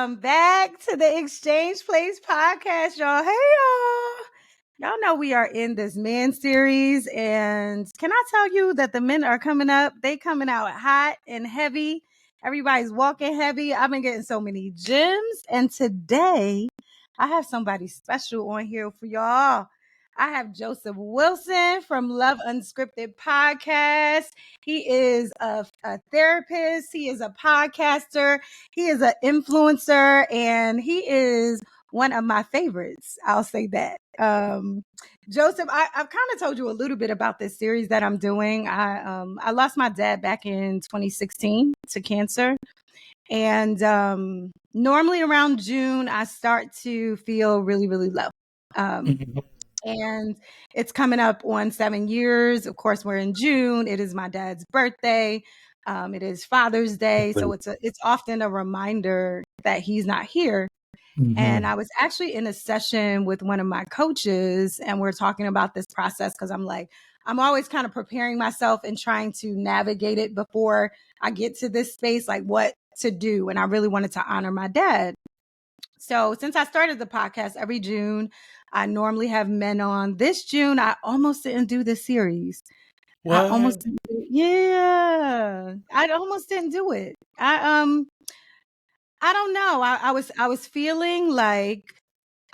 Welcome back to the Exchange Place podcast, y'all. Hey, y'all. Y'all know we are in this men series, and can I tell you that the men are coming up? They coming out hot and heavy. Everybody's walking heavy. I've been getting so many gems, and today I have somebody special on here for y'all. I have Joseph Wilson from Love Unscripted podcast. He is a therapist. He is a podcaster. He is an influencer, and he is one of my favorites. I'll say that. Joseph, I've kind of told you a little bit about this series that I'm doing. I lost my dad back in 2016 to cancer. And normally around June, I start to feel really, really low. And it's coming up on 7 years. Of course, we're in June. It is my dad's birthday. It is Father's Day. So it's often a reminder that he's not here. And I was actually in a session with one of my coaches, and we're talking about this process because I'm always kind of preparing myself and trying to navigate it before I get to this space, like what to do. And I really wanted to honor my dad. So since I started the podcast every June, I normally have men on. This June, I almost didn't do this series. What? I almost didn't do it. Yeah, I almost didn't do it. I don't know. I was feeling like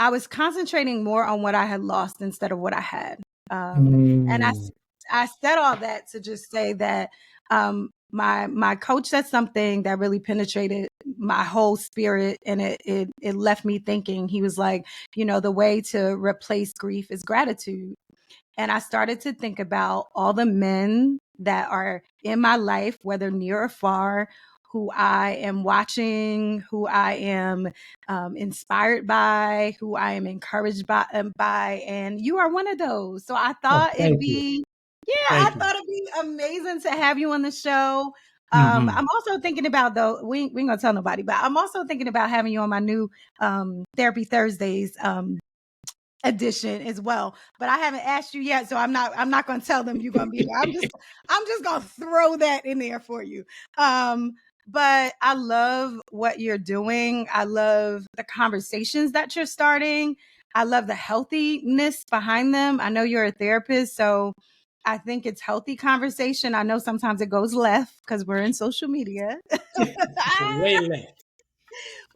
I was concentrating more on what I had lost instead of what I had. And I said all that to just say that my coach said something that really penetrated my whole spirit, and it left me thinking. He was like, the way to replace grief is gratitude. And I started to think about all the men that are in my life, whether near or far, who I am watching, who I am inspired by, who I am encouraged by, and you are one of those. So I thought it'd be amazing to have you on the show. I'm also thinking about, though, we ain't gonna tell nobody, but I'm also thinking about having you on my new Therapy Thursdays edition as well. But I haven't asked you yet, so I'm not gonna tell them you're gonna be there. I'm just gonna throw that in there for you. But I love what you're doing. I love the conversations that you're starting. I love the healthiness behind them. I know you're a therapist, so I think it's healthy conversation. I know sometimes it goes left because we're in social media. Way left.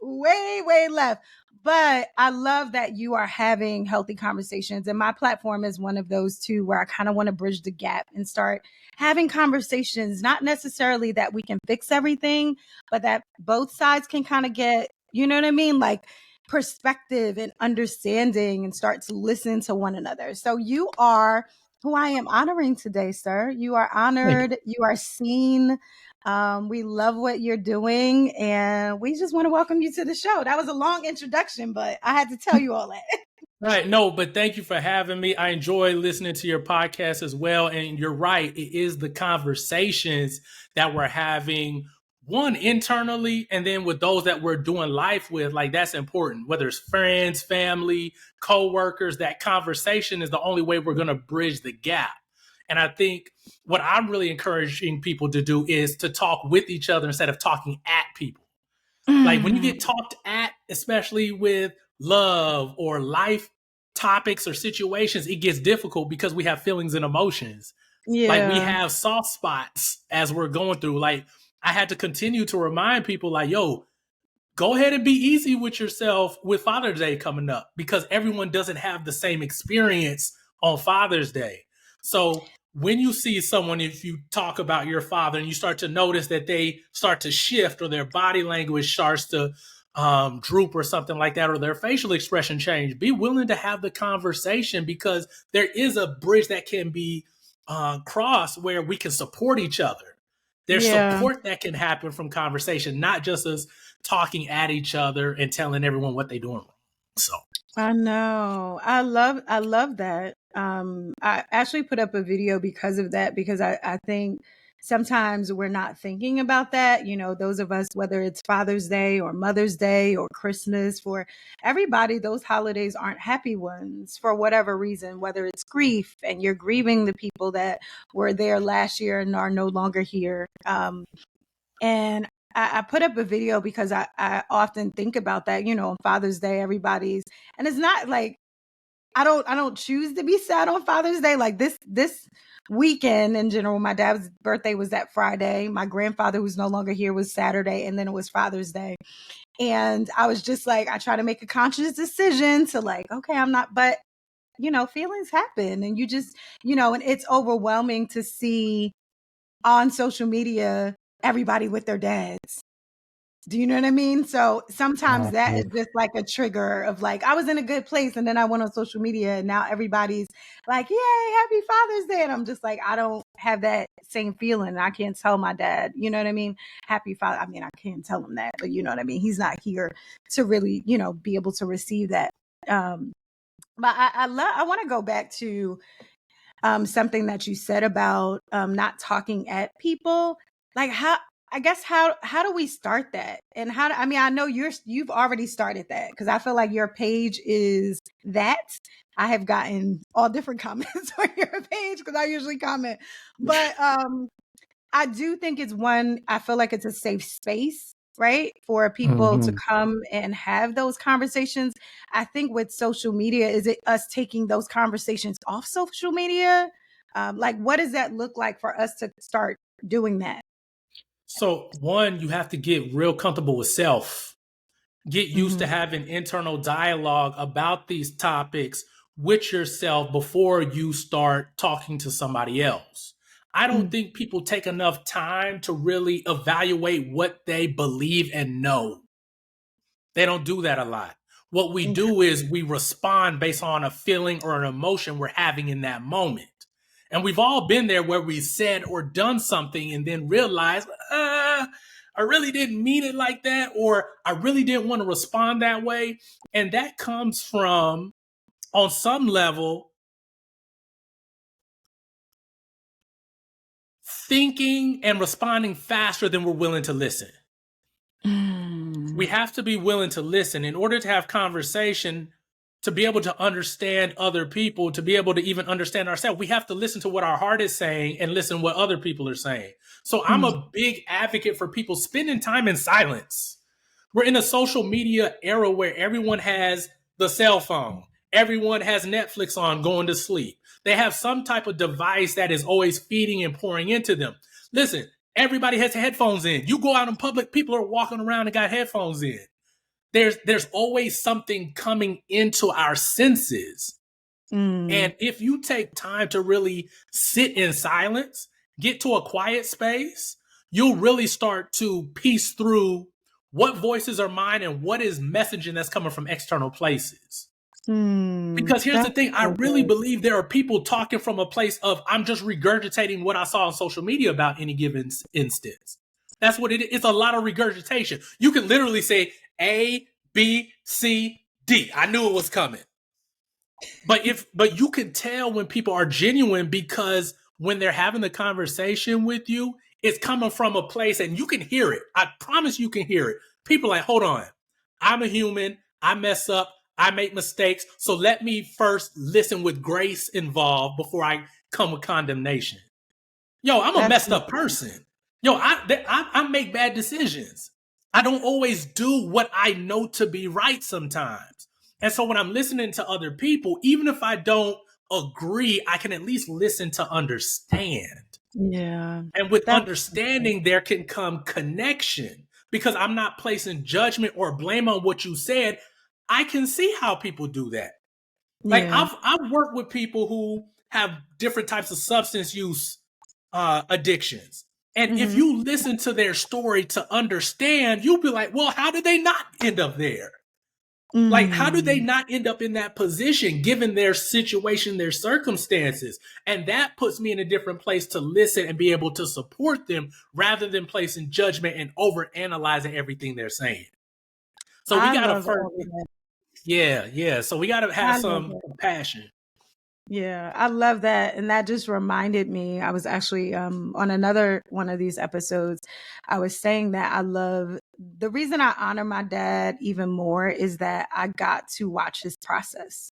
Way left. But I love that you are having healthy conversations. And my platform is one of those too, where I kind of want to bridge the gap and start having conversations, not necessarily that we can fix everything, but that both sides can kind of get, you know what I mean? Like perspective and understanding, and start to listen to one another. So you are who I am honoring today, sir. You are honored. You are seen. We love what you're doing, and we just want to welcome you to the show. That was a long introduction, but I had to tell you all that. Right. No, but thank you for having me. I enjoy listening to your podcast as well. And you're right. It is the conversations that we're having, one, internally, and then with those that we're doing life with. Like, that's important, whether it's friends, family, coworkers. That conversation is the only way we're going to bridge the gap. And I think what I'm really encouraging people to do is to talk with each other instead of talking at people. Like when you get talked at, especially with love or life topics or situations, it gets difficult because we have feelings and emotions. Yeah. Like we have soft spots as we're going through. Like I had to continue to remind people like, yo, go ahead and be easy with yourself with Father's Day coming up, because everyone doesn't have the same experience on Father's Day. So when you see someone, if you talk about your father and you start to notice that they start to shift or their body language starts to droop or something like that, or their facial expression change, be willing to have the conversation, because there is a bridge that can be crossed where we can support each other. There's support that can happen from conversation, not just us talking at each other and telling everyone what they're doing wrong. So I know. I love that. I actually put up a video because of that, because I think sometimes we're not thinking about that. Those of us, whether it's Father's Day or Mother's Day or Christmas, for everybody, those holidays aren't happy ones for whatever reason, whether it's grief and you're grieving the people that were there last year and are no longer here. And I put up a video because I often think about that, you know, on Father's Day, everybody's, and it's not like, I don't choose to be sad on Father's Day. Like this weekend in general, my dad's birthday was that Friday. My grandfather, who's no longer here, was Saturday, and then it was Father's Day. And I was just like, I try to make a conscious decision to like, okay, I'm not, but you know, feelings happen, and you just, you know, and it's overwhelming to see on social media everybody with their dads. Do you know what I mean? So sometimes that is just like a trigger of like, I was in a good place and then I went on social media and now everybody's like, yay, happy Father's Day. And I'm just like, I don't have that same feeling. I can't tell my dad, you know what I mean? Happy Father. I mean, I can't tell him that, but you know what I mean? He's not here to really, you know, be able to receive that. But I want to go back to something that you said about not talking at people. Like how do we start that? And I mean, I know you've already started that because I feel like your page is that. I have gotten all different comments on your page because I usually comment. But I do think I feel like it's a safe space, right? For people to come and have those conversations. I think with social media, is it us taking those conversations off social media? Like, what does that look like for us to start doing that? So one, you have to get real comfortable with self. Get used to having internal dialogue about these topics with yourself before you start talking to somebody else. I don't think people take enough time to really evaluate what they believe and know. They don't do that a lot. What we Okay. do is we respond based on a feeling or an emotion we're having in that moment. And we've all been there where we said or done something and then realized, I really didn't mean it like that, or I really didn't want to respond that way. And that comes from, on some level, thinking and responding faster than we're willing to listen. We have to be willing to listen in order to have conversation, to be able to understand other people, to be able to even understand ourselves. We have to listen to what our heart is saying and listen what other people are saying. So I'm a big advocate for people spending time in silence. We're in a social media era where everyone has the cell phone. Everyone has Netflix on going to sleep. They have some type of device that is always feeding and pouring into them. Listen, everybody has headphones in. You go out in public, people are walking around and got headphones in. There's always something coming into our senses. And if you take time to really sit in silence, get to a quiet space, you'll really start to piece through what voices are mine and what is messaging that's coming from external places. Because here's the thing, I really believe there are people talking from a place of, I'm just regurgitating what I saw on social media about any given instance. That's what it is. It's a lot of regurgitation. You can literally say A, B, C, D. I knew it was coming. But you can tell when people are genuine because when they're having the conversation with you, it's coming from a place and you can hear it. I promise you can hear it. People are like, hold on. I'm a human. I mess up. I make mistakes. So let me first listen with grace involved before I come with condemnation. Yo, I'm a messed up person. Yo, I make bad decisions. I don't always do what I know to be right sometimes. And so when I'm listening to other people, even if I don't agree, I can at least listen to understand. Yeah. And with understanding, there can come connection because I'm not placing judgment or blame on what you said. I can see how people do that. Like I've worked with people who have different types of substance use addictions. And if you listen to their story to understand, you'll be like, well, how did they not end up there? Like, how do they not end up in that position given their situation, their circumstances? And that puts me in a different place to listen and be able to support them rather than placing judgment and over analyzing everything they're saying. So we got to first, So we got to have some compassion. Yeah, I love that. And that just reminded me, I was actually on another one of these episodes, I was saying that I love the reason I honor my dad even more is that I got to watch his process.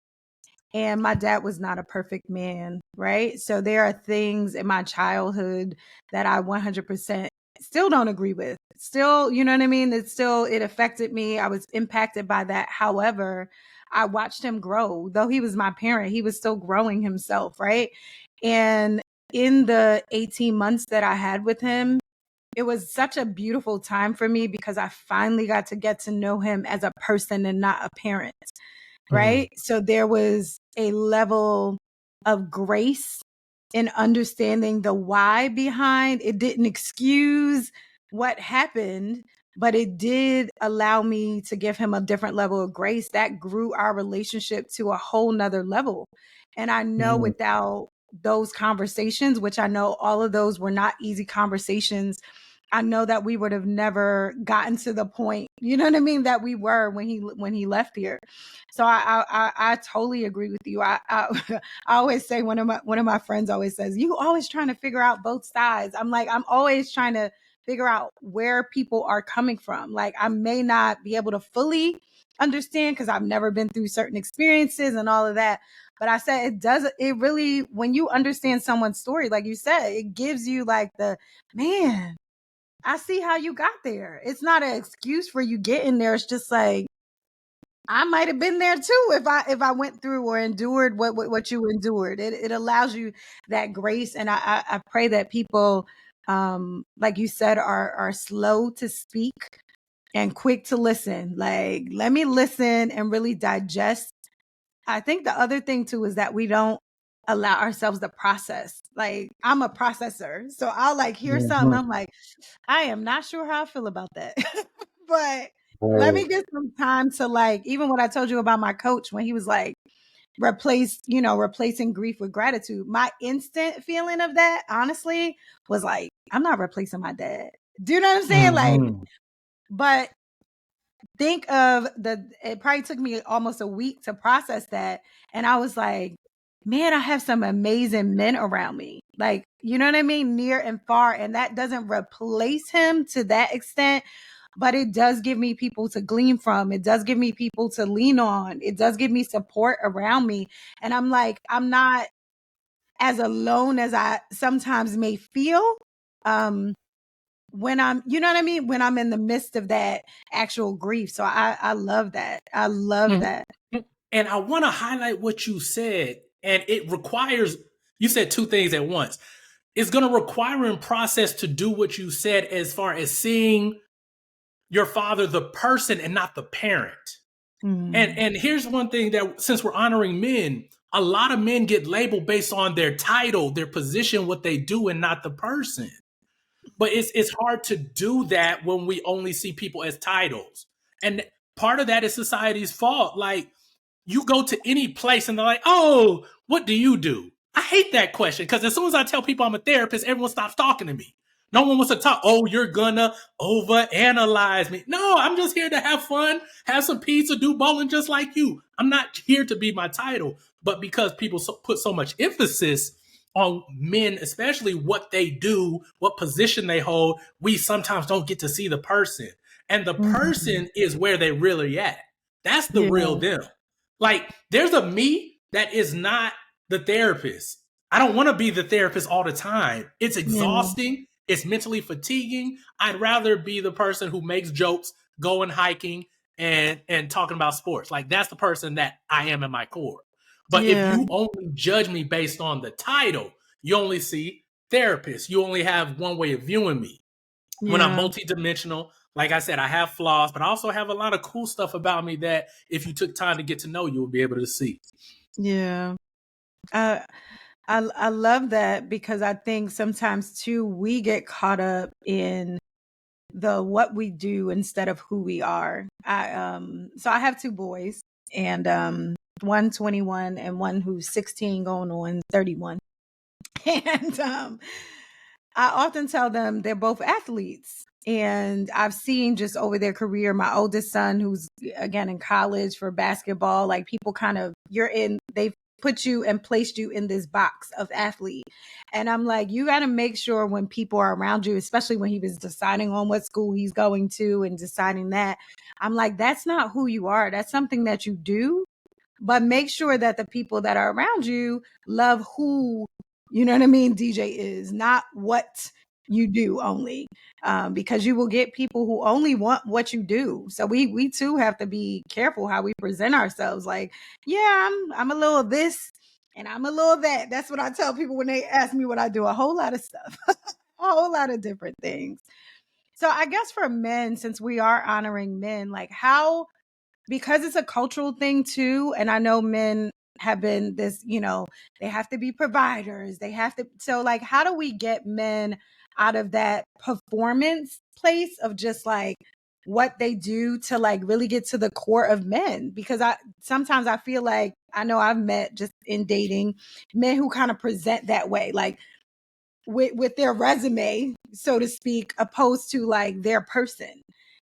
And my dad was not a perfect man, right? So there are things in my childhood that I 100% still don't agree with still, you know what I mean? It affected me. I was impacted by that. However, I watched him grow. Though he was my parent, he was still growing himself, right? And in the 18 months that I had with him, it was such a beautiful time for me because I finally got to know him as a person and not a parent, right? So there was a level of grace in understanding the why behind it. Didn't excuse what happened, but it did allow me to give him a different level of grace that grew our relationship to a whole nother level. And I know without those conversations, which I know all of those were not easy conversations, I know that we would have never gotten to the point, you know what I mean, that we were when he left here. So I totally agree with you. I always say, one of my friends always says, "You always trying to figure out both sides." I'm like, I'm always trying to figure out where people are coming from. Like, I may not be able to fully understand because I've never been through certain experiences and all of that. But I said it really, when you understand someone's story, like you said, it gives you like man, I see how you got there. It's not an excuse for you getting there. It's just like, I might have been there too if I went through or endured what you endured. It allows you that grace, and I pray that people, like you said, are slow to speak and quick to listen. Like, let me listen and really digest. I think the other thing too is that we don't allow ourselves to process. Like, I'm a processor, so I'll like hear something. I'm like, I am not sure how I feel about that. But let me get some time to, like, even what I told you about my coach when he was like, replacing grief with gratitude. My instant feeling of that, honestly, was like, I'm not replacing my dad. Do you know what I'm saying? Like, but think of it probably took me almost a week to process that. And I was like, man, I have some amazing men around me. Like, you know what I mean? Near and far. And that doesn't replace him to that extent, but it does give me people to glean from. It does give me people to lean on. It does give me support around me. And I'm like, I'm not as alone as I sometimes may feel. When I'm, you know what I mean? When I'm in the midst of that actual grief. So I love that. I love that. And I want to highlight what you said. And it requires, you said two things at once. It's going to require in process to do what you said as far as seeing your father, the person, and not the parent. And here's one thing that, since we're honoring men, a lot of men get labeled based on their title, their position, what they do, and not the person. But it's hard to do that when we only see people as titles. And part of that is society's fault. Like, you go to any place and they're like, "Oh, what do you do?" I hate that question because as soon as I tell people I'm a therapist, everyone stops talking to me. No one wants to talk. "Oh, you're gonna overanalyze me." No, I'm just here to have fun, have some pizza, do bowling just like you. I'm not here to be my title. But because people put so much emphasis on men, especially what they do, what position they hold, we sometimes don't get to see the person. And the person is where they really at. That's the real them. Like, there's a me that is not the therapist. I don't want to be the therapist all the time. It's exhausting. It's mentally fatiguing. I'd rather be the person who makes jokes, going hiking, and talking about sports. Like, that's the person that I am in my core. But if you only judge me based on the title, you only see therapist. You only have one way of viewing me. When I'm multidimensional, like I said, I have flaws, but I also have a lot of cool stuff about me that if you took time to get to know, you would be able to see. Yeah. I love that because I think sometimes too, we get caught up in the what we do instead of who we are. So I have two boys, and one 21 and one who's 16 going on 31. And I often tell them they're both athletes. And I've seen just over their career, my oldest son, who's again in college for basketball, like people kind of, they've put you and placed you in this box of athlete. And I'm like, you got to make sure when people are around you, especially when he was deciding on what school he's going to and deciding that, I'm like, that's not who you are. That's something that you do. But make sure that the people that are around you love who, you know what I mean, DJ is, not what you do only, because you will get people who only want what you do. So we too have to be careful how we present ourselves. Like, yeah, I'm a little of this and I'm a little of that. That's what I tell people when they ask me what I do. A whole lot of stuff, a whole lot of different things. So I guess for men, since we are honoring men, like how, because it's a cultural thing too, and I know men have been this, they have to be providers, they have to, so like how do we get men out of that performance place of just like what they do to like really get to the core of men? Because I sometimes I feel like, I know I've met just in dating men who kind of present that way, like with their resume, so to speak, opposed to like their person.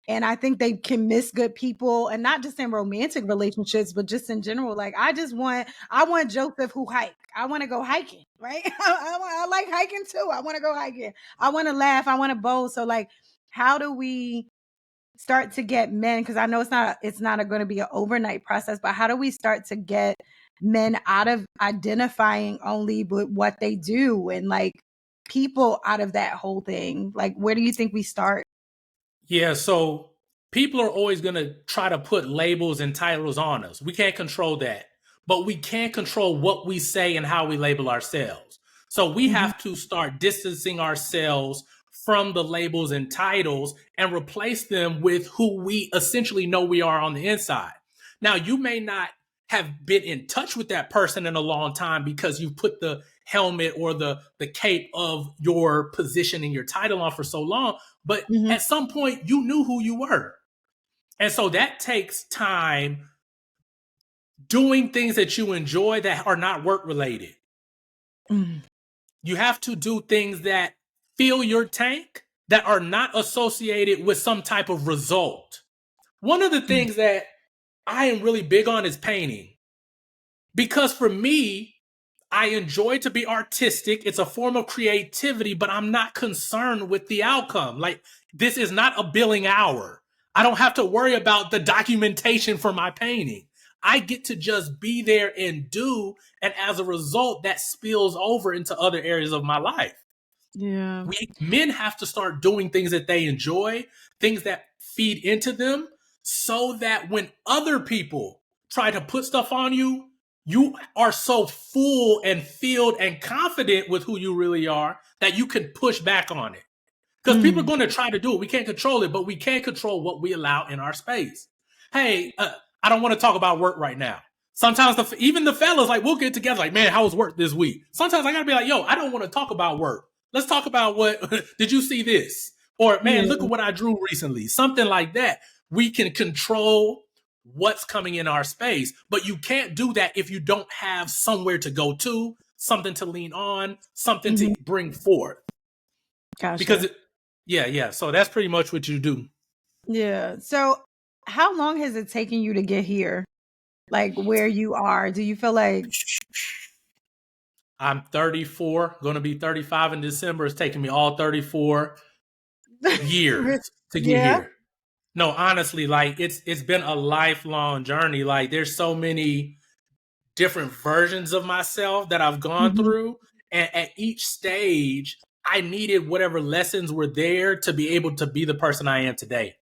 And I think they can miss good people, and not just in romantic relationships, but just in general. Like I want Joseph who hike. I want to go hiking, right? I like hiking too. I want to go hiking. I want to laugh. I want to bowl. So like, how do we start to get men? Because I know it's not going to be an overnight process, but how do we start to get men out of identifying only with what they do, and like people out of that whole thing? Like, where do you think we start? Yeah, so people are always going to try to put labels and titles on us. We can't control that, but we can control what we say and how we label ourselves. So we Mhm. have to start distancing ourselves from the labels and titles and replace them with who we essentially know we are on the inside. Now, you may not have been in touch with that person in a long time because you put the helmet or the cape of your position and your title on for so long, but Mhm. at some point you knew who you were. And so that takes time doing things that you enjoy that are not work related. Mhm. You have to do things that fill your tank that are not associated with some type of result. One of the things that I am really big on is painting, because for me, I enjoy to be artistic. It's a form of creativity, but I'm not concerned with the outcome. Like, this is not a billing hour. I don't have to worry about the documentation for my painting. I get to just be there and do. And as a result, that spills over into other areas of my life. Yeah. Men have to start doing things that they enjoy, things that feed into them, so that when other people try to put stuff on you, you are so full and filled and confident with who you really are that you can push back on it. Because people are Mm. going to try to do it. We can't control it, but we can control what we allow in our space. Hey, I don't want to talk about work right now. Sometimes even the fellas, like, we'll get together, like, man, how was work this week? Sometimes I got to be like, yo, I don't want to talk about work. Let's talk about what, did you see this? Or, man, Yeah. look at what I drew recently. Something like that. We can control what's coming in our space, but you can't do that if you don't have somewhere to go to, something to lean on, something to Mhm. bring forth. Gotcha. Because yeah. So that's pretty much what you do. Yeah. So how long has it taken you to get here? Like where you are? Do you feel like I'm 34, going to be 35 in December. It's taking me all 34 years to get Yeah. here. No, honestly, like it's been a lifelong journey. Like, there's so many different versions of myself that I've gone Mhm. through, and at each stage, I needed whatever lessons were there to be able to be the person I am today.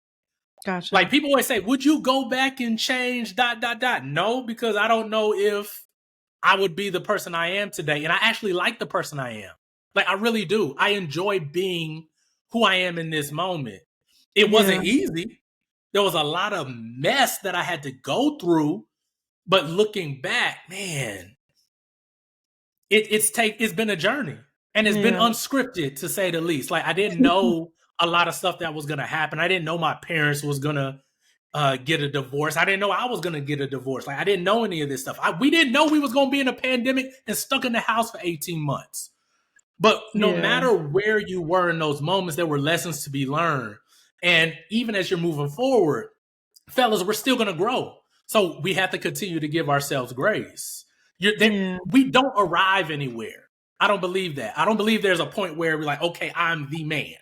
Like, Gotcha. people always say, would you go back and change dot dot dot? No, because I don't know if I would be the person I am today. And I actually like the person I am. Like, I really do. I enjoy being who I am in this moment. It Yeah. wasn't easy. There was a lot of mess that I had to go through. But looking back, man, it's been a journey. And it's been Yeah. unscripted, to say the least. Like, I didn't know a lot of stuff that was gonna happen. I didn't know my parents was gonna get a divorce. I didn't know I was gonna get a divorce. Like, I didn't know any of this stuff. We didn't know we was gonna be in a pandemic and stuck in the house for 18 months. But no Yeah. matter where you were in those moments, there were lessons to be learned. And even as you're moving forward, fellas, we're still gonna grow. So we have to continue to give ourselves grace. Yeah. We don't arrive anywhere. I don't believe that. I don't believe there's a point where we're like, okay, I'm the man.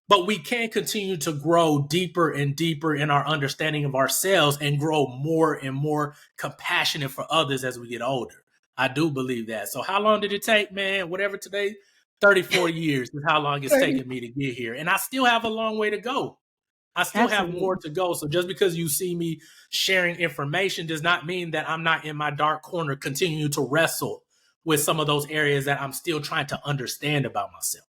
But we can continue to grow deeper and deeper in our understanding of ourselves and grow more and more compassionate for others as we get older. I do believe that. So how long did it take, man? Whatever today, 34 years is how long it's taken me to get here. And I still have a long way to go. I still have more to go. So just because you see me sharing information does not mean that I'm not in my dark corner continuing to wrestle with some of those areas that I'm still trying to understand about myself.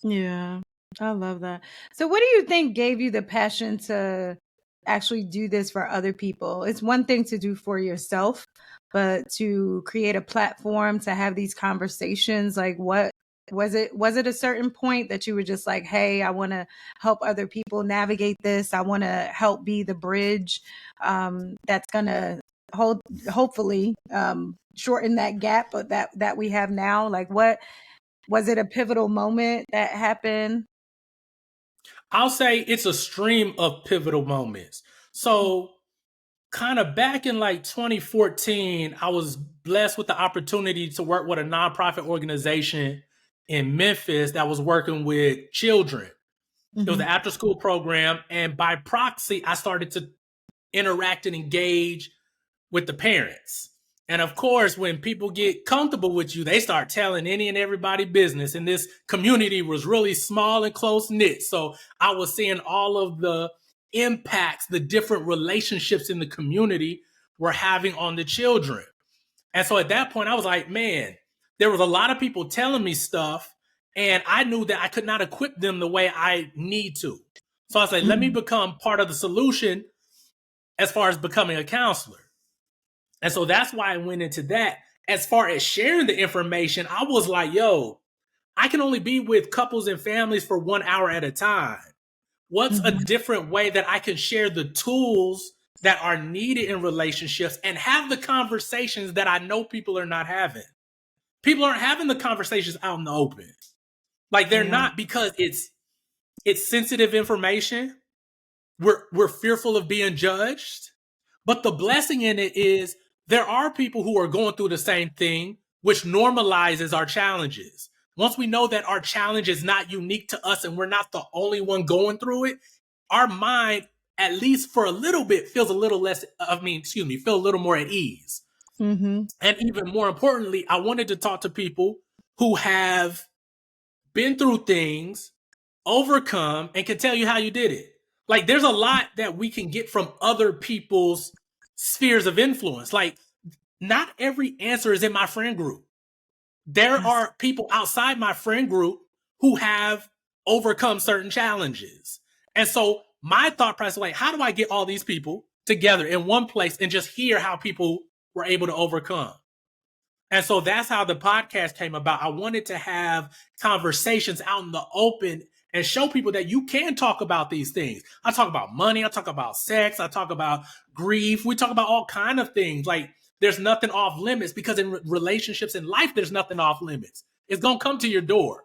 Yeah, I love that. So what do you think gave you the passion to actually do this for other people? It's one thing to do for yourself, but to create a platform to have these conversations, like what was it? Was it a certain point that you were just like, hey, I want to help other people navigate this. I want to help be the bridge that's going to hopefully shorten that gap that we have now. Like what was it, a pivotal moment that happened? I'll say it's a stream of pivotal moments. So kind of back in like 2014, I was blessed with the opportunity to work with a nonprofit organization in Memphis that was working with children. It was an after school program. And by proxy, I started to interact and engage with the parents. And of course, when people get comfortable with you, they start telling any and everybody business. And this community was really small and close knit. So I was seeing all of the impacts the different relationships in the community were having on the children. And so at that point, I was like, man, there was a lot of people telling me stuff, and I knew that I could not equip them the way I need to. So I was like, let me become part of the solution as far as becoming a counselor. And so that's why I went into that. As far as sharing the information, I was like, yo, I can only be with couples and families for 1 hour at a time. What's a different way that I can share the tools that are needed in relationships and have the conversations that I know people are not having? People aren't having the conversations out in the open. Like they're not, because it's sensitive information. We're fearful of being judged. But the blessing in it is there are people who are going through the same thing, which normalizes our challenges. Once we know that our challenge is not unique to us and we're not the only one going through it, our mind, at least for a little bit, feels a little less, feel a little more at ease. And even more importantly, I wanted to talk to people who have been through things, overcome, and can tell you how you did it. Like there's a lot that we can get from other people's spheres of influence. Like not every answer is in my friend group. There are people outside my friend group who have overcome certain challenges. And so my thought process, like, how do I get all these people together in one place and just hear how people were able to overcome? And so that's how the podcast came about. I wanted to have conversations out in the open and show people that you can talk about these things. I talk about money. I talk about sex. I talk about grief. We talk about all kinds of things. Like there's nothing off limits, because in relationships in life, there's nothing off limits. It's going to come to your door.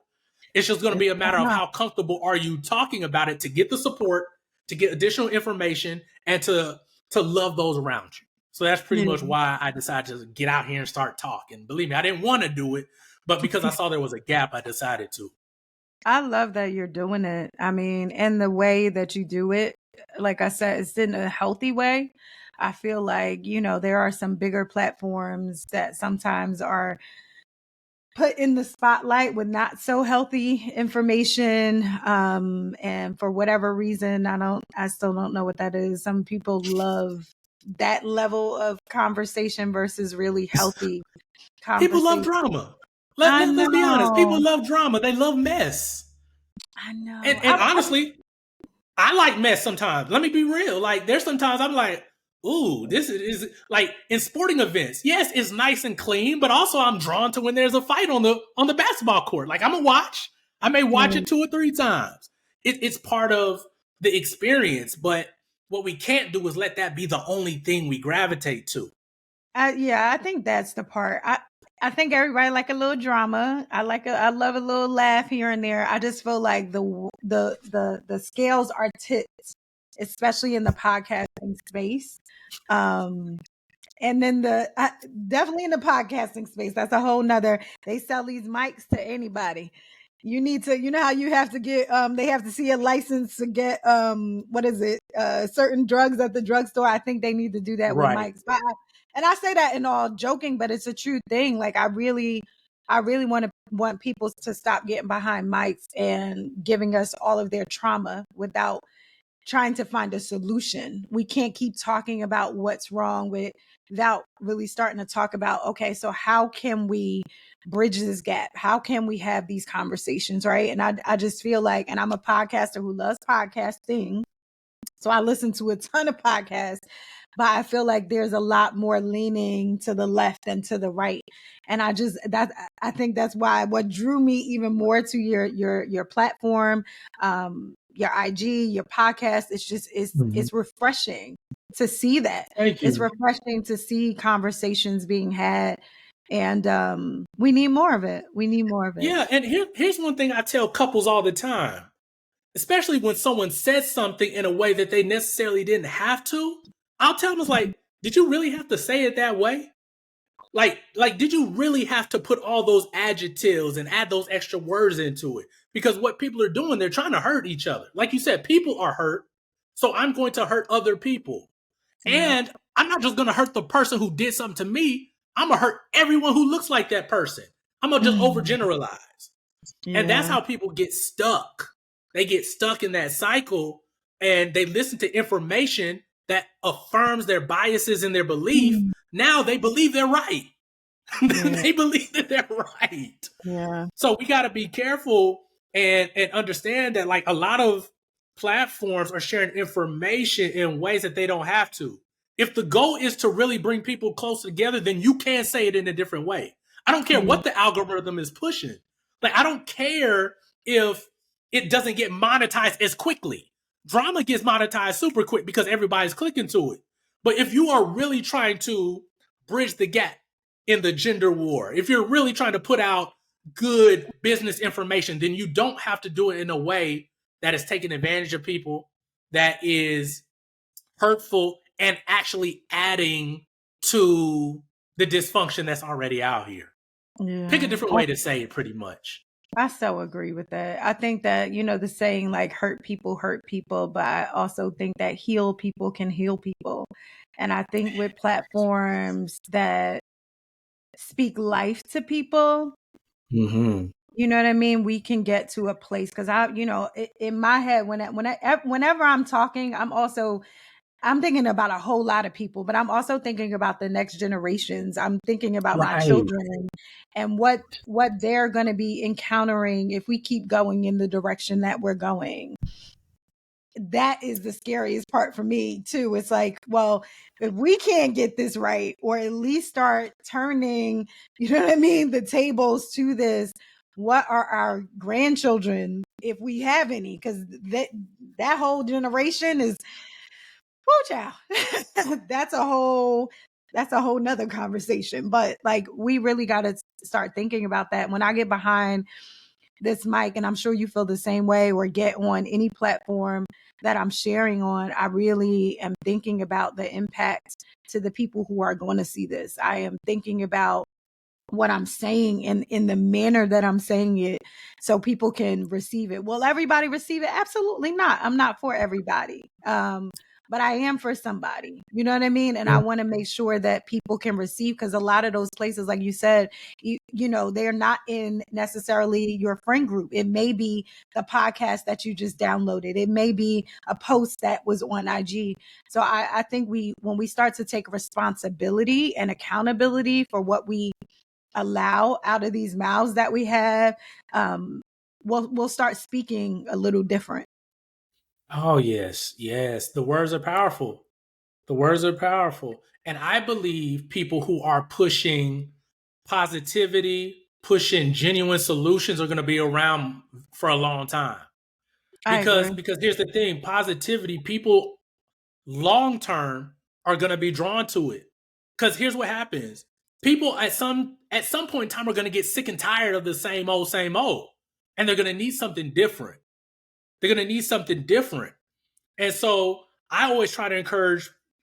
It's just going to be a matter of how comfortable are you talking about it to get the support, to get additional information, and to love those around you. So that's pretty much why I decided to get out here and start talking. Believe me, I didn't want to do it, but because I saw there was a gap, I decided to. I love that you're doing it. I mean, and the way that you do it, like I said, it's in a healthy way. I feel like, there are some bigger platforms that sometimes are put in the spotlight with not so healthy information. And for whatever reason, I still don't know what that is. Some people love that level of conversation versus really healthy conversation. People love drama. Let's be honest. People love drama. They love mess. I know. And honestly, I like mess sometimes. Let me be real. Like there's sometimes I'm like, ooh, this is like in sporting events. Yes, it's nice and clean, but also I'm drawn to when there's a fight on the basketball court. Like I'm gonna watch. I may watch it 2 or 3 times. It's part of the experience, but what we can't do is let that be the only thing we gravitate to. I think that's the part. I think everybody like a little drama. I love a little laugh here and there. I just feel like the scales are tipped, especially in the podcasting space. And then definitely in the podcasting space, that's a whole nother, they sell these mics to anybody. You need to, how you have to get, they have to see a license to get, certain drugs at the drugstore. I think they need to do that with mics. And I say that in all joking, but it's a true thing. Like I really I really want people to stop getting behind mics and giving us all of their trauma without trying to find a solution. We can't keep talking about what's wrong without really starting to talk about, okay, so how can we bridge this gap? How can we have these conversations, right? And I just feel like, and I'm a podcaster who loves podcasting, so I listen to a ton of podcasts, but I feel like there's a lot more leaning to the left than to the right. And I think that's why what drew me even more to your platform, your IG, your podcast, it's refreshing to see that. Thank It's you. refreshing to see conversations being had. And we need more of it. We need more of it. Yeah, and here's one thing I tell couples all the time, especially when someone says something in a way that they necessarily didn't have to. I'll tell them, it's like, did you really have to say it that way? Like, did you really have to put all those adjectives and add those extra words into it? Because what people are doing, they're trying to hurt each other. Like you said, people are hurt, so I'm going to hurt other people. Yeah. And I'm not just going to hurt the person who did something to me. I'm going to hurt everyone who looks like that person. I'm going to just overgeneralize. Yeah. And that's how people get stuck. They get stuck in that cycle, and they listen to information that affirms their biases and their belief. Now they believe they're right. They believe that they're right. Yeah. So we got to be careful and understand that, like, a lot of platforms are sharing information in ways that they don't have to. If the goal is to really bring people close together, then you can say it in a different way. I don't care what the algorithm is pushing. Like, I don't care if it doesn't get monetized as quickly. Drama gets monetized super quick because everybody's clicking to it. But if you are really trying to bridge the gap in the gender war, if you're really trying to put out good business information, then you don't have to do it in a way that is taking advantage of people, that is hurtful, and actually adding to the dysfunction that's already out here. Yeah. Pick a different way to say it, pretty much. I so agree with that. I think that, the saying like hurt people, but I also think that heal people can heal people. And I think with platforms that speak life to people, you know what I mean? We can get to a place, because in my head, whenever I'm talking, I'm thinking about a whole lot of people, but I'm also thinking about the next generations. I'm thinking about my children and what they're going to be encountering if we keep going in the direction that we're going. That is the scariest part for me too. It's like, well, if we can't get this right, or at least start turning, the tables to this, what are our grandchildren, if we have any? Because that whole generation is, whoo, child. that's a whole nother conversation. But like, we really got to start thinking about that. When I get behind this mic, and I'm sure you feel the same way, or get on any platform that I'm sharing on, I really am thinking about the impact to the people who are going to see this. I am thinking about what I'm saying in the manner that I'm saying it, so people can receive it. Will everybody receive it? Absolutely not. I'm not for everybody. But I am for somebody, you know what I mean? And I want to make sure that people can receive, because a lot of those places, like you said, they're not in necessarily your friend group. It may be the podcast that you just downloaded. It may be a post that was on IG. So I think when we start to take responsibility and accountability for what we allow out of these mouths that we have, we'll start speaking a little different. Oh, yes. The words are powerful. And I believe people who are pushing positivity, pushing genuine solutions, are going to be around for a long time. Because here's the thing, positivity, people long term are going to be drawn to it. Because here's what happens. People at some point in time are going to get sick and tired of the same old. And they're going to need something different. And so I always try to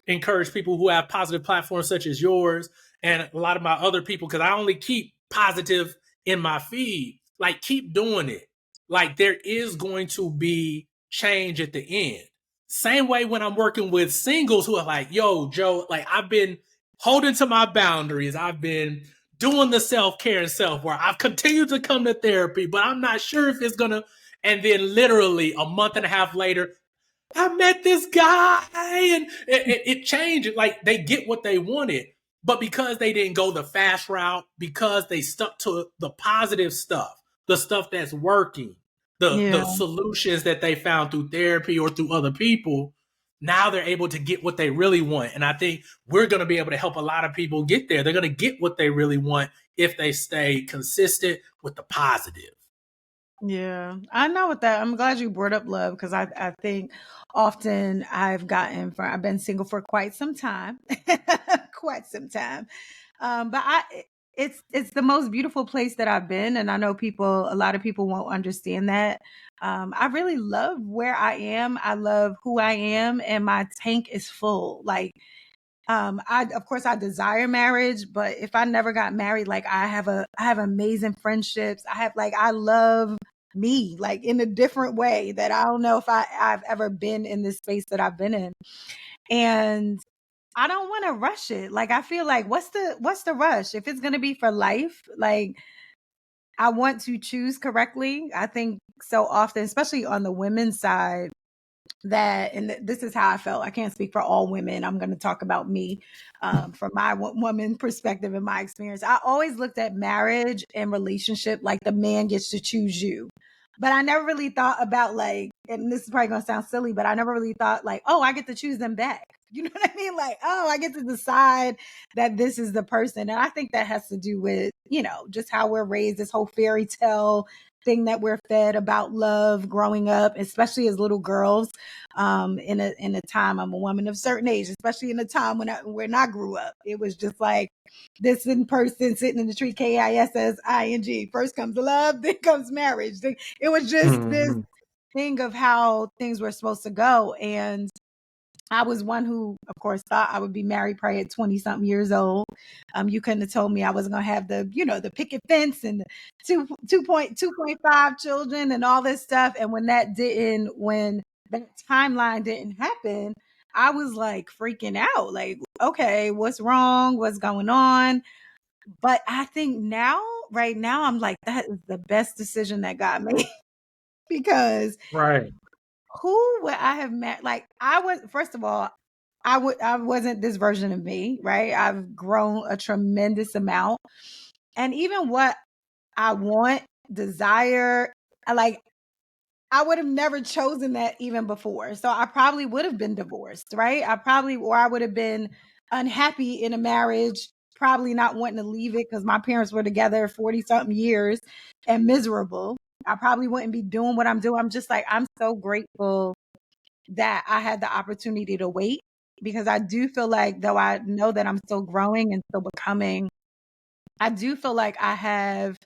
encourage people who have positive platforms such as yours and a lot of my other people, because I only keep positive in my feed. Like, keep doing it. Like, there is going to be change at the end. Same way when I'm working with singles who are like, yo, Joe, like, I've been holding to my boundaries. I've been doing the self-care and self-work. I've continued to come to therapy, but I'm not sure if it's gonna. And then literally a month and a half later, I met this guy, and it changed. Like, they get what they wanted, but because they didn't go the fast route, because they stuck to the positive stuff, the stuff that's working, the Yeah. solutions that they found through therapy or through other people, now they're able to get what they really want. And I think we're going to be able to help a lot of people get there. They're going to get what they really want if they stay consistent with the positive. Yeah, I know what that. I'm glad you brought up love, because I think often I've been single for quite some time, quite some time. But it's the most beautiful place that I've been, and I know a lot of people won't understand that. I really love where I am. I love who I am, and my tank is full. Like, of course I desire marriage, but if I never got married, like I have amazing friendships. I love me, like, in a different way that I don't know if I've ever been in this space that I've been in. And I don't want to rush it. Like, I feel like what's the rush? If it's gonna be for life, like, I want to choose correctly. I think so often, especially on the women's side, this is how I felt. I can't speak for all women. I'm going to talk about me, from my woman perspective and my experience. I always looked at marriage and relationship like the man gets to choose you. But I never really thought about, like, and this is probably going to sound silly, but I never really thought like, oh, I get to choose them back. You know what I mean? Like, oh, I get to decide that this is the person. And I think that has to do with, just how we're raised, this whole fairy tale thing that we're fed about love growing up, especially as little girls. In a time, I'm a woman of a certain age, especially in a time when I grew up, it was just like this in person sitting in the tree, KISSING. First comes love, then comes marriage. It was just this thing of how things were supposed to go. And I was one who, of course, thought I would be married probably at 20 something years old. You couldn't have told me I wasn't going to have the picket fence and the 2.5 children and all this stuff. And when that timeline didn't happen, I was like freaking out. Like, okay, what's wrong? What's going on? But I think right now, I'm like, that is the best decision that God made. Because Right. who would I have met? Like, first of all, I wasn't this version of me, right? I've grown a tremendous amount. And even what I want, desire, I would have never chosen that even before. So I probably would have been divorced, right? Or I would have been unhappy in a marriage, probably not wanting to leave it because my parents were together 40 something years and miserable. I probably wouldn't be doing what I'm doing. I'm just like, I'm so grateful that I had the opportunity to wait, because I do feel like, though I know that I'm still growing and still becoming, I do feel like I have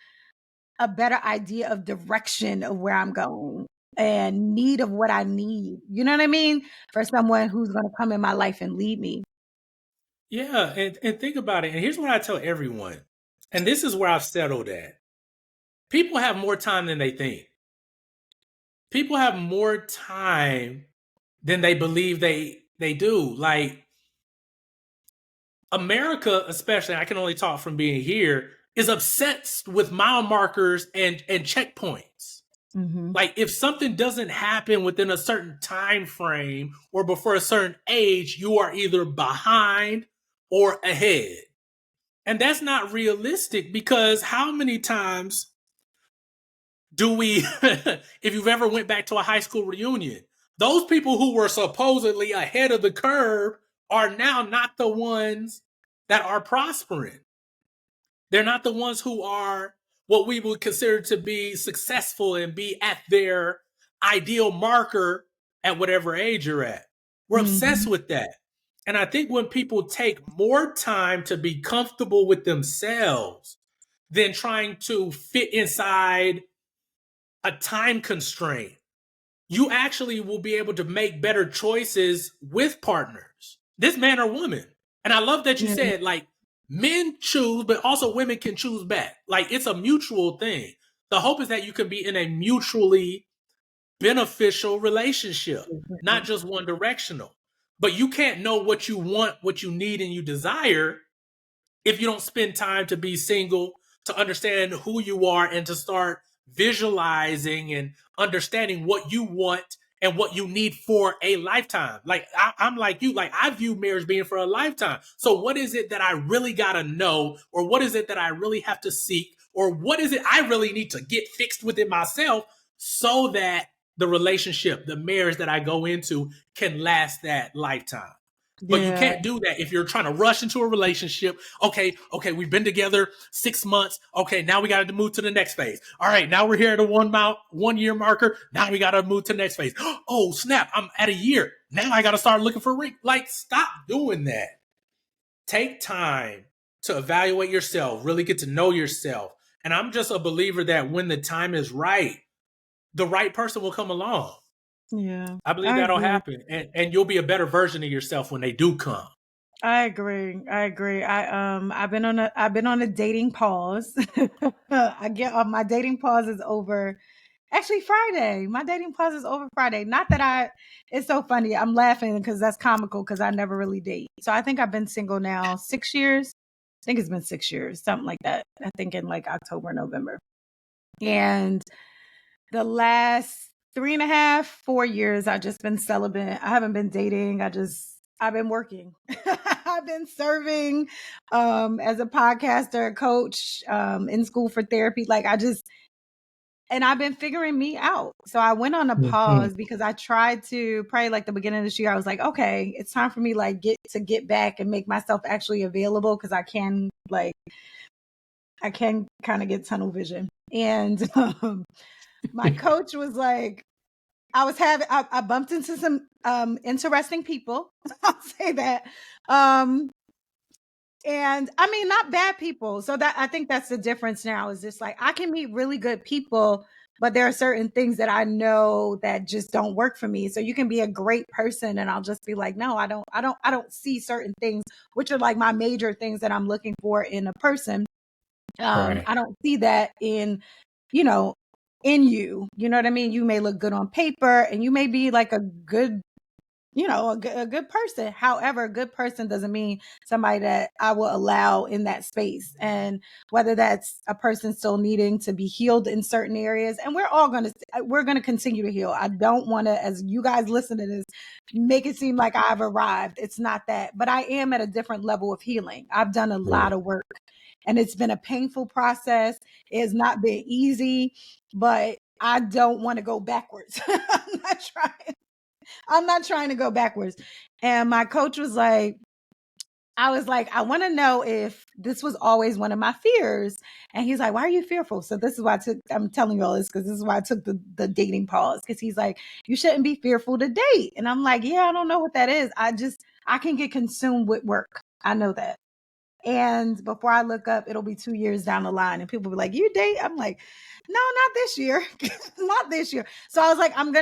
a better idea of direction of where I'm going and need of what I need. You know what I mean? For someone who's going to come in my life and lead me. Yeah, and think about it. And here's what I tell everyone. And this is where I've settled at. People have more time than they think. People have more time than they believe they do. Like, America, especially, I can only talk from being here, is obsessed with mile markers and checkpoints. Mm-hmm. Like, if something doesn't happen within a certain time frame or before a certain age, you are either behind or ahead. And that's not realistic, because how many times do we, if you've ever went back to a high school reunion, those people who were supposedly ahead of the curve are now not the ones that are prospering. They're not the ones who are what we would consider to be successful and be at their ideal marker at whatever age you're at. We're obsessed Mm-hmm. with that. And I think when people take more time to be comfortable with themselves than trying to fit inside a time constraint, you actually will be able to make better choices with partners, this man or woman. And I love that you Yeah. said, like, men choose, but also women can choose back. Like, it's a mutual thing. The hope is that you can be in a mutually beneficial relationship, not just one directional. But you can't know what you want, what you need, and you desire if you don't spend time to be single, to understand who you are, and to start visualizing and understanding what you want and what you need for a lifetime. Like I'm like you, like I view marriage being for a lifetime. So what is it that I really gotta know, or what is it that I really have to seek, or what is it I really need to get fixed within myself so that the relationship, the marriage that I go into can last that lifetime. But you Yeah. can't do that if you're trying to rush into a relationship. Okay, we've been together 6 months. Okay, now we got to move to the next phase. All right, now we're here at a 1 year marker. Now we got to move to the next phase. Oh snap! I'm at a year. Now I got to start looking for a ring. Like, stop doing that. Take time to evaluate yourself. Really get to know yourself. And I'm just a believer that when the time is right, the right person will come along. Yeah. I believe I that'll agree. happen, and you'll be a better version of yourself when they do come. I agree. I agree. I've been on a dating pause. I get my dating pause is over. Actually, Friday. My dating pause is over Friday. Not that it's so funny. I'm laughing because that's comical because I never really date. So I think I've been single now 6 years. I think it's been 6 years, something like that. I think in like October, November. And the last 3.5, 4 years, I've just been celibate. I haven't been dating. I've been working. I've been serving as a podcaster, coach, in school for therapy. And I've been figuring me out. So I went on a Mhm. pause because I tried to probably like the beginning of this year. I was like, okay, it's time for me like get back and make myself actually available because I can kind of get tunnel vision. And my coach was like, I bumped into some interesting people. I'll say that. And I mean, not bad people. So that I think that's the difference now is just like I can meet really good people, but there are certain things that I know that just don't work for me. So you can be a great person and I'll just be like, no, I don't see certain things, which are like my major things that I'm looking for in a person. Right. I don't see that you know, in you. You know what I mean? You may look good on paper and you may be like a good, a good person. However, a good person doesn't mean somebody that I will allow in that space. And whether that's a person still needing to be healed in certain areas, and we're going to continue to heal. I don't want to, as you guys listen to this, make it seem like I've arrived. It's not that, but I am at a different level of healing. I've done a lot Right. of work and it's been a painful process. It has not been easy, but I don't want to go backwards. I'm not trying to go backwards. And my coach was like, I was like, I want to know if this was always one of my fears. And he's like, why are you fearful? So this is why I'm telling you all this because this is why I took the dating pause. Because he's like, you shouldn't be fearful to date. And I'm like, yeah, I don't know what that is. I can get consumed with work. I know that. And before I look up, it'll be 2 years down the line. And people will be like, you date? I'm like, no, not this year. Not this year. So I was like, I'm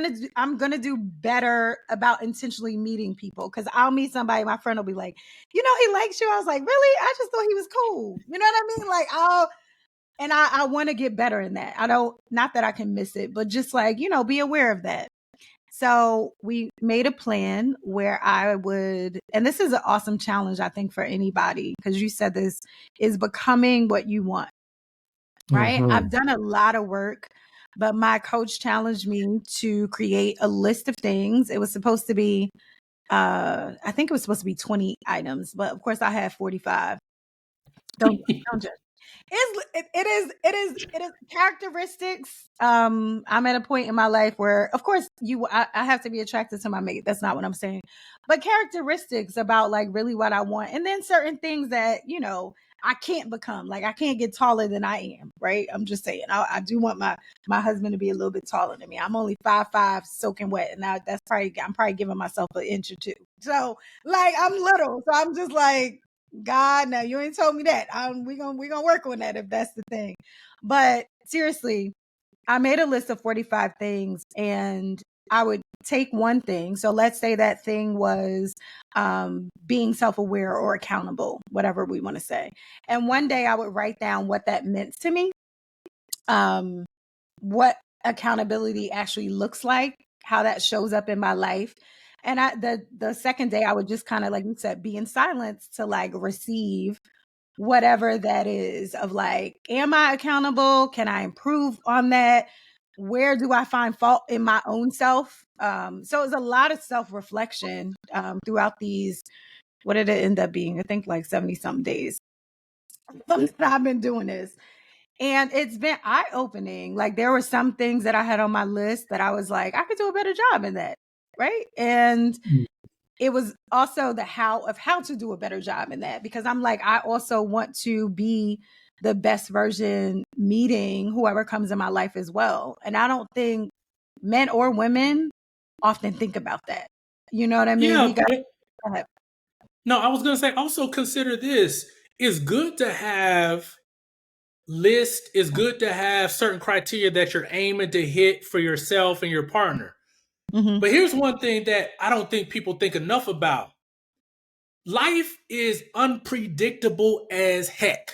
gonna do better about intentionally meeting people. Cause I'll meet somebody, my friend will be like, he likes you. I was like, really? I just thought he was cool. You know what I mean? Like I want to get better in that. Not that I can miss it, but just like, be aware of that. So we made a plan where and this is an awesome challenge, I think, for anybody, because you said this is becoming what you want, right? I've Mhm. done a lot of work, but my coach challenged me to create a list of things. It was supposed to be, I think it was supposed to be 20 items, but of course I had 45. Don't judge. It is characteristics. I'm at a point in my life where, of course, I have to be attracted to my mate. That's not what I'm saying, but characteristics about like really what I want, and then certain things that I can't become. Like I can't get taller than I am. Right? I'm just saying. I do want my husband to be a little bit taller than me. I'm only 5'5", soaking wet, and now I'm probably giving myself an inch or two. So like I'm little, so I'm just like, God, no, you ain't told me that. We gonna work on that if that's the thing. But seriously, I made a list of 45 things, and I would take one thing. So let's say that thing was being self-aware or accountable, whatever we want to say. And one day I would write down what that meant to me, what accountability actually looks like, how that shows up in my life. And the second day I would just kind of, like you said, be in silence to like receive whatever that is, of like, am I accountable? Can I improve on that? Where do I find fault in my own self? So it's a lot of self-reflection throughout these, what did it end up being? I think like 70 something days. I've been doing this. And it's been eye-opening. Like, there were some things that I had on my list that I was like, I could do a better job in that. Right. And it was also the how to do a better job in that, because I'm like, I also want to be the best version meeting whoever comes in my life as well. And I don't think men or women often think about that. You know what I mean? Yeah. We got. No, I was going to say also consider this. It's good to have list. It's good to have certain criteria that you're aiming to hit for yourself and your partner. Mm-hmm. But here's one thing that I don't think people think enough about. Life is unpredictable as heck.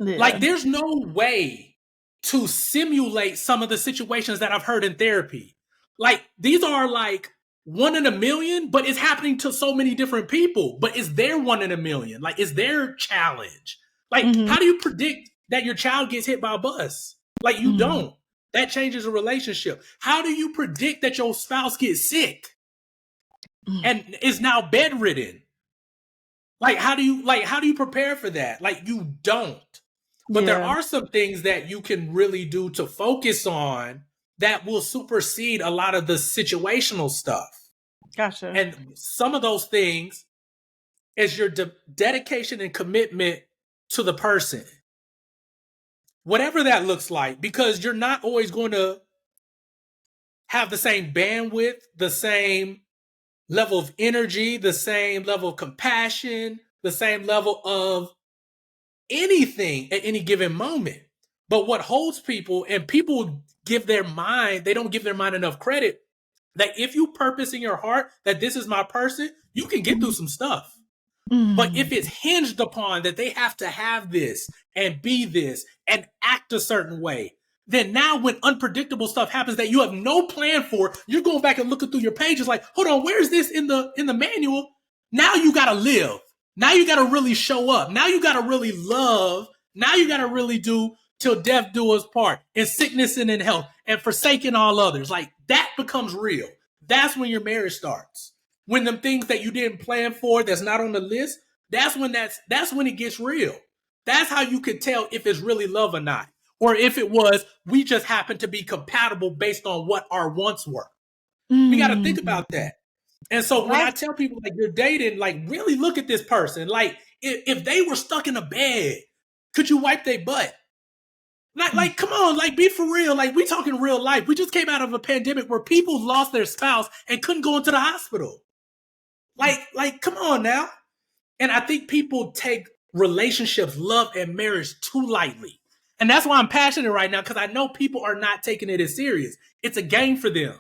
Yeah. Like, there's no way to simulate some of the situations that I've heard in therapy. Like, these are like 1 in a million, but it's happening to so many different people. But it's their 1 in a million. Like, it's their challenge. Like, how do you predict that your child gets hit by a bus? Like, you don't. That changes a relationship. How do you predict that your spouse gets sick and is now bedridden? Like, how do you prepare for that? Like, you don't. But there are some things that you can really do to focus on that will supersede a lot of the situational stuff. Gotcha. And some of those things is your dedication and commitment to the person. Whatever that looks like, because you're not always going to have the same bandwidth, the same level of energy, the same level of compassion, the same level of anything at any given moment. But what holds people, and people give their mind, they don't give their mind enough credit, that if you purpose in your heart that this is my person, you can get through some stuff. But if it's hinged upon that they have to have this and be this and act a certain way, then now when unpredictable stuff happens that you have no plan for, you're going back and looking through your pages like, hold on, where's this in the manual? Now you got to live. Now you got to really show up. Now you got to really love. Now you got to really do till death do us part, in sickness and in health, and forsaking all others. Like, that becomes real. That's when your marriage starts. When them things that you didn't plan for, that's not on the list, that's when it gets real. That's how you can tell if it's really love or not. Or if it was, we just happen to be compatible based on what our wants were. We got to think about that. And so when I tell people, like, you're dating, like, really look at this person. Like, if they were stuck in a bed, could you wipe their butt? Like, come on, like, be for real. Like, we talking real life. We just came out of a pandemic where people lost their spouse and couldn't go into the hospital. Like, come on now. And I think people take relationships, love, and marriage too lightly. And that's why I'm passionate right now, because I know people are not taking it as serious. It's a game for them.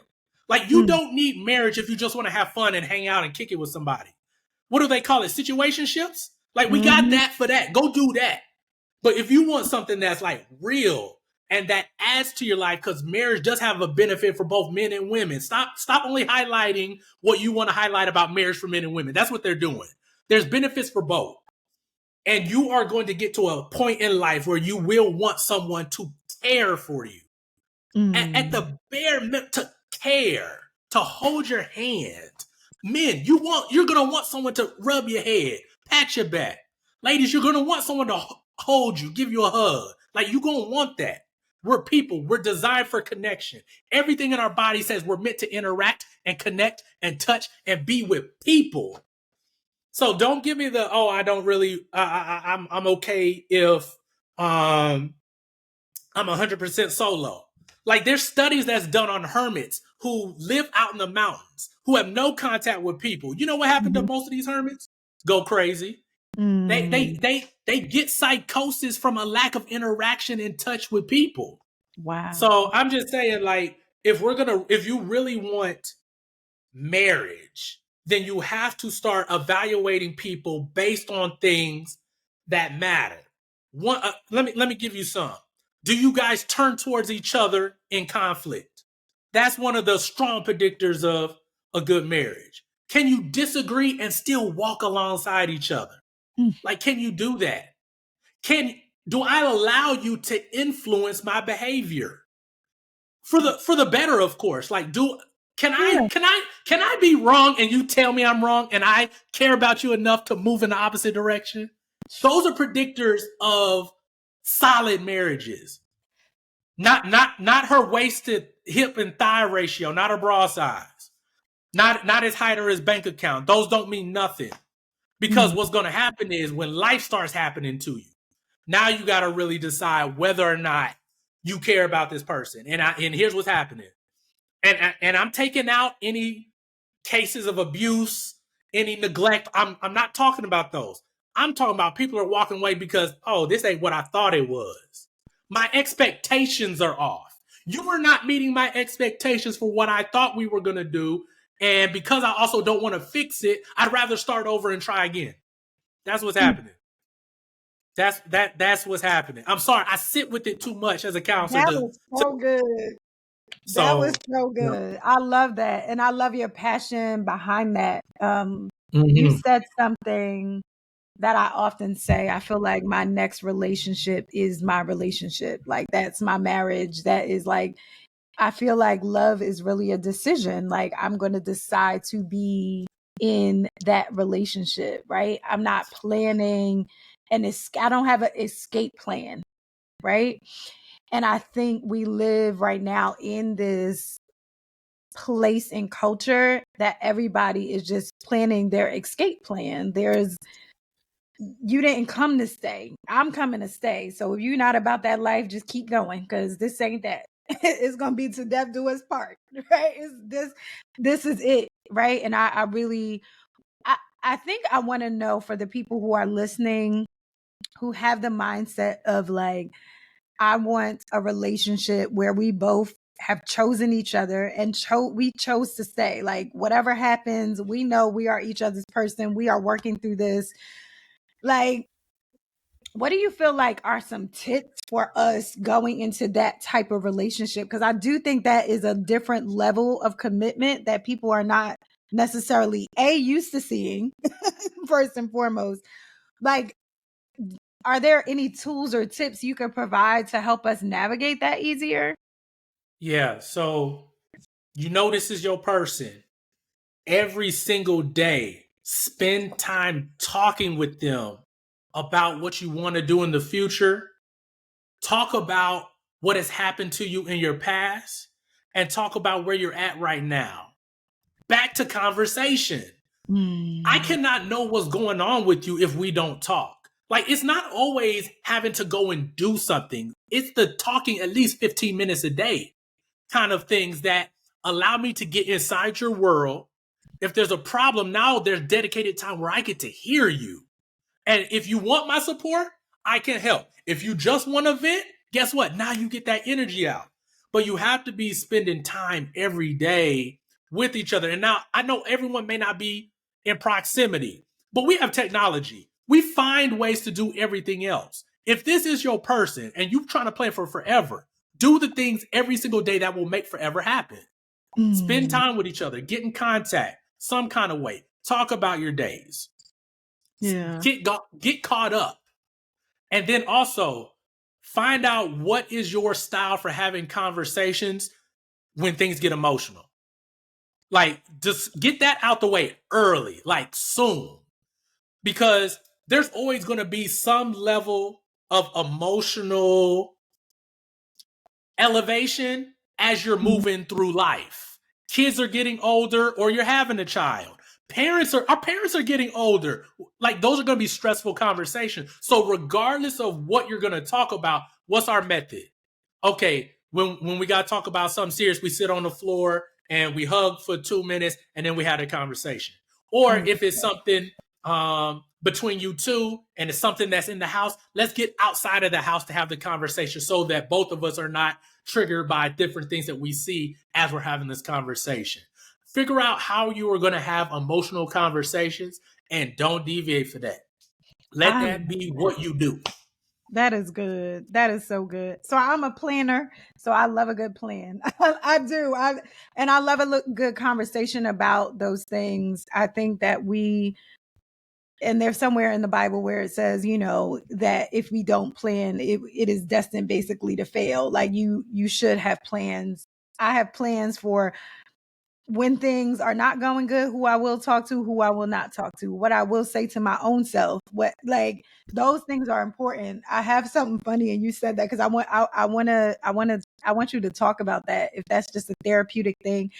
Like, you don't need marriage if you just want to have fun and hang out and kick it with somebody. What do they call it? Situationships? Like, we got that for that. Go do that. But if you want something that's like real and that adds to your life, because marriage does have a benefit for both men and women. Stop only highlighting what you want to highlight about marriage for men and women. That's what they're doing. There's benefits for both. And you are going to get to a point in life where you will want someone to care for you. At the bare minimum, to care, to hold your hand. Men, you're going to want someone to rub your head, pat your back. Ladies, you're going to want someone to hold you, give you a hug. Like, you're going to want that. We're people. We're designed for connection. Everything in our body says we're meant to interact and connect and touch and be with people. So don't give me the, I don't really, I'm okay if I'm 100% solo. Like, there's studies that's done on hermits who live out in the mountains, who have no contact with people. You know what happened to most of these hermits? Go crazy. They get psychosis from a lack of interaction and touch with people. Wow. So I'm just saying, like, if you really want marriage, then you have to start evaluating people based on things that matter. Let me give you some. Do you guys turn towards each other in conflict? That's one of the strong predictors of a good marriage. Can you disagree and still walk alongside each other? Like, can you do that? do I allow you to influence my behavior for the better, of course? Like, can I be wrong and you tell me I'm wrong and I care about you enough to move in the opposite direction? Those are predictors of solid marriages. Not her wasted hip and thigh ratio, not her bra size, not his height or his bank account. Those don't mean nothing. Because what's going to happen is when life starts happening to you, now you got to really decide whether or not you care about this person. And here's what's happening. And I'm taking out any cases of abuse, any neglect. I'm not talking about those. I'm talking about people are walking away because, oh, this ain't what I thought it was. My expectations are off. You were not meeting my expectations for what I thought we were going to do. And because I also don't want to fix it, I'd rather start over and try again. That's what's happening. That's what's happening. I'm sorry, I sit with it too much as a counselor. That was so good. That was so good. Yeah. I love that. And I love your passion behind that. You said something that I often say. I feel like my next relationship is my relationship. Like, that's my marriage. That is like, I feel like love is really a decision. Like, I'm going to decide to be in that relationship, right? I'm not planning I don't have an escape plan, right? And I think we live right now in this place and culture that everybody is just planning their escape plan. You didn't come to stay. I'm coming to stay. So if you're not about that life, just keep going, because this ain't that. It's gonna be to death do us part, right? This is it, right? And I think I want to know, for the people who are listening, who have the mindset of like, I want a relationship where we both have chosen each other and we chose to stay. Like, whatever happens, we know we are each other's person. We are working through this. Like, what do you feel like are some tips for us going into that type of relationship? Because I do think that is a different level of commitment that people are not necessarily used to seeing, first and foremost. Like, are there any tools or tips you could provide to help us navigate that easier? Yeah. So, this is your person. Every single day, spend time talking with them about what you want to do in the future. Talk about what has happened to you in your past and talk about where you're at right now. Back to conversation. I cannot know what's going on with you if we don't talk. Like, it's not always having to go and do something. It's the talking at least 15 minutes a day kind of things that allow me to get inside your world. If there's a problem, now there's dedicated time where I get to hear you. And if you want my support, I can help. If you just want to vent, guess what? Now you get that energy out. But you have to be spending time every day with each other. And now I know everyone may not be in proximity, but we have technology. We find ways to do everything else. If this is your person and you're trying to plan for forever, do the things every single day that will make forever happen. Spend time with each other, get in contact some kind of way, talk about your days. Yeah. Get caught up. And then also find out what is your style for having conversations when things get emotional. Like, just get that out the way early, like soon. Because there's always going to be some level of emotional elevation as you're moving through life. Kids are getting older, or you're having a child. Our parents are getting older. Like, those are going to be stressful conversations. So regardless of what you're going to talk about, what's our method? Okay, when we got to talk about something serious, we sit on the floor and we hug for 2 minutes and then we had a conversation. Or if it's something between you two and it's something that's in the house, let's get outside of the house to have the conversation so that both of us are not triggered by different things that we see as we're having this conversation. Figure out how you are going to have emotional conversations and don't deviate for that. Let that be what you do. That is good. That is so good. So I'm a planner, so I love a good plan. I do. I love a good conversation about those things. I think that we And there's somewhere in the Bible where it says, you know, that if we don't plan, it is destined basically to fail. Like you should have plans. I have plans for when things are not going good, who I will talk to, who I will not talk to, what I will say to my own self. What, like, those things are important. I have something funny, and you said that because I want you to talk about that, if that's just a therapeutic thing.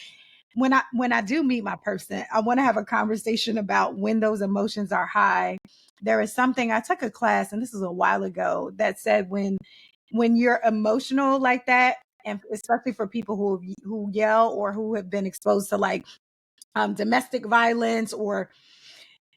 When I do meet my person, I want to have a conversation about when those emotions are high. There is something, I took a class, and this is a while ago, that said when you're emotional like that, and especially for people who yell or who have been exposed to like domestic violence, or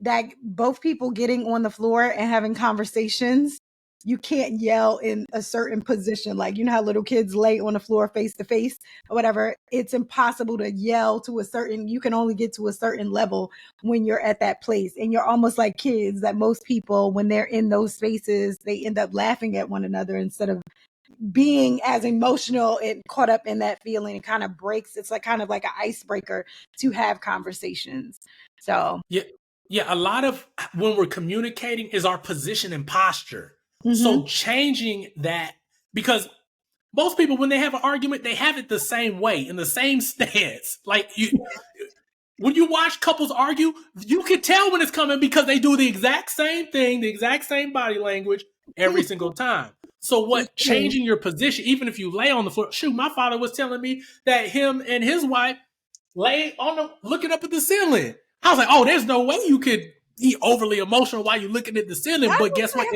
that both people getting on the floor and having conversations, you can't yell in a certain position. Like, you know how little kids lay on the floor face to face or whatever. It's impossible to yell to a certain, you can only get to a certain level when you're at that place. And you're almost like kids, that most people, when they're in those spaces, they end up laughing at one another instead of being as emotional and caught up in that feeling. It kind of breaks. It's like kind of like an icebreaker to have conversations. So yeah, a lot of when we're communicating is our position and posture. mm-hmm. So changing that, because most people, when they have an argument, they have it the same way, in the same stance. Like, when you watch couples argue, you can tell when it's coming because they do the exact same thing, the exact same body language every single time. So what, changing your position, even if you lay on the floor, shoot, my father was telling me that him and his wife lay on the, looking up at the ceiling. I was like, oh, there's no way you could be overly emotional while you're looking at the ceiling. But guess what?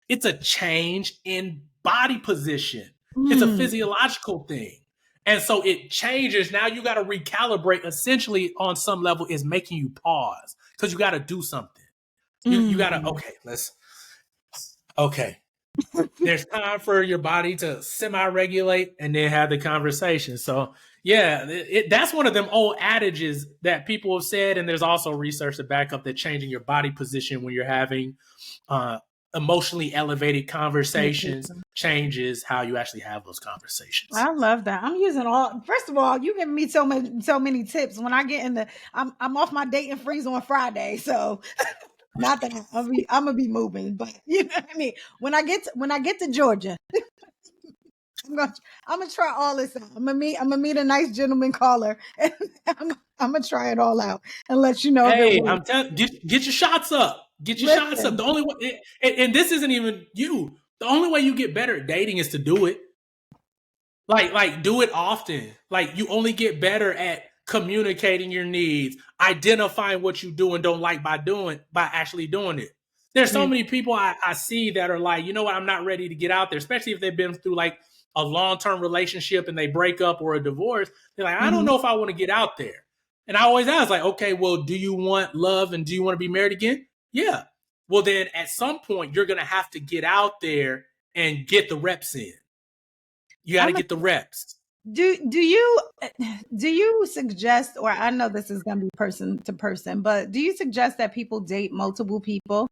It's a change in body position. It's a physiological thing. And so it changes. Now you got to recalibrate. Essentially, on some level, is making you pause because you got to do something. You got to, okay. There's time for your body to semi-regulate and then have the conversation. So yeah, that's one of them old adages that people have said. And there's also research to back up that changing your body position when you're having emotionally elevated conversations changes how you actually have those conversations. I love that. I'm using all. First of all, you giving me so many tips. When I get in I'm off my dating freeze on Friday, so not that I'm gonna be moving, but you know what I mean. When I get to Georgia, I'm gonna try all this out. I'm gonna meet a nice gentleman caller, and I'm gonna try it all out and let you know. Hey, I'm telling, get your shots up. Get your shots up. The only way, and this isn't even you. The only way you get better at dating is to do it. Like do it often. Like, you only get better at communicating your needs, identifying what you do and don't like by actually doing it. There's so many people I see that are like, you know what, I'm not ready to get out there, especially if they've been through like a long-term relationship and they break up or a divorce. They're like, I don't know if I want to get out there. And I always ask, like, okay, well, do you want love and do you want to be married again? Yeah. Well, then at some point, you're going to have to get out there and get the reps in. You got to get the reps. Do you suggest, or I know this is going to be person to person, but do you suggest that people date multiple people?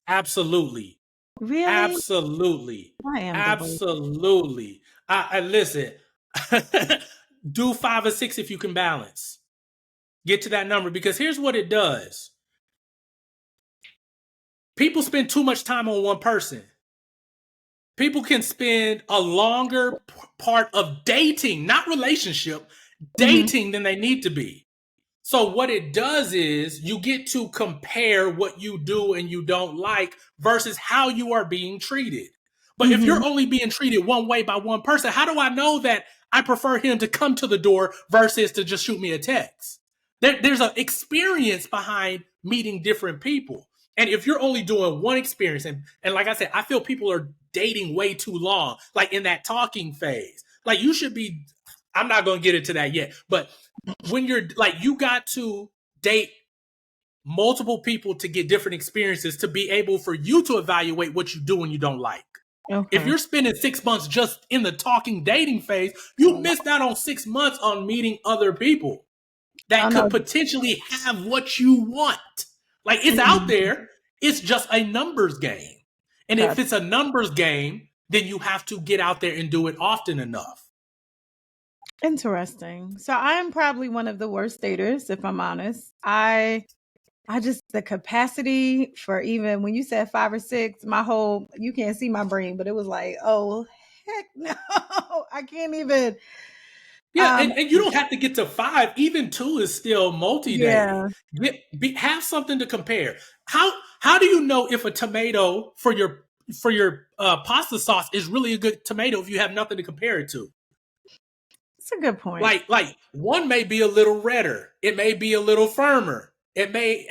Absolutely. Really? Absolutely. Absolutely. I listen. Do 5 or 6 if you can balance. Get to that number, because here's what it does. People spend too much time on one person. People can spend a longer part of dating, not relationship, dating than they need to be. So what it does is you get to compare what you do and you don't like versus how you are being treated. But if you're only being treated one way by one person, how do I know that I prefer him to come to the door versus to just shoot me a text? There's an experience behind meeting different people. And if you're only doing one experience, and like I said, I feel people are dating way too long, like in that talking phase. Like, you should be, I'm not going to get into that yet, but when you're like, you got to date multiple people to get different experiences to be able for you to evaluate what you do and you don't like. Okay. If you're spending 6 months just in the talking dating phase, you missed out on 6 months on meeting other people that could potentially have what you want. Like, it's out there. It's just a numbers game. And if it's a numbers game, then you have to get out there and do it often enough. Interesting. So I'm probably one of the worst daters, if I'm honest. I the capacity for, even when you said 5 or 6, you can't see my brain, but it was like, oh, heck no, I can't even. Yeah, and you don't have to get to 5. Even 2 is still multi-dating. Yeah. Have something to compare. How do you know if a tomato for your pasta sauce is really a good tomato if you have nothing to compare it to? It's a good point. Like one may be a little redder. It may be a little firmer. It may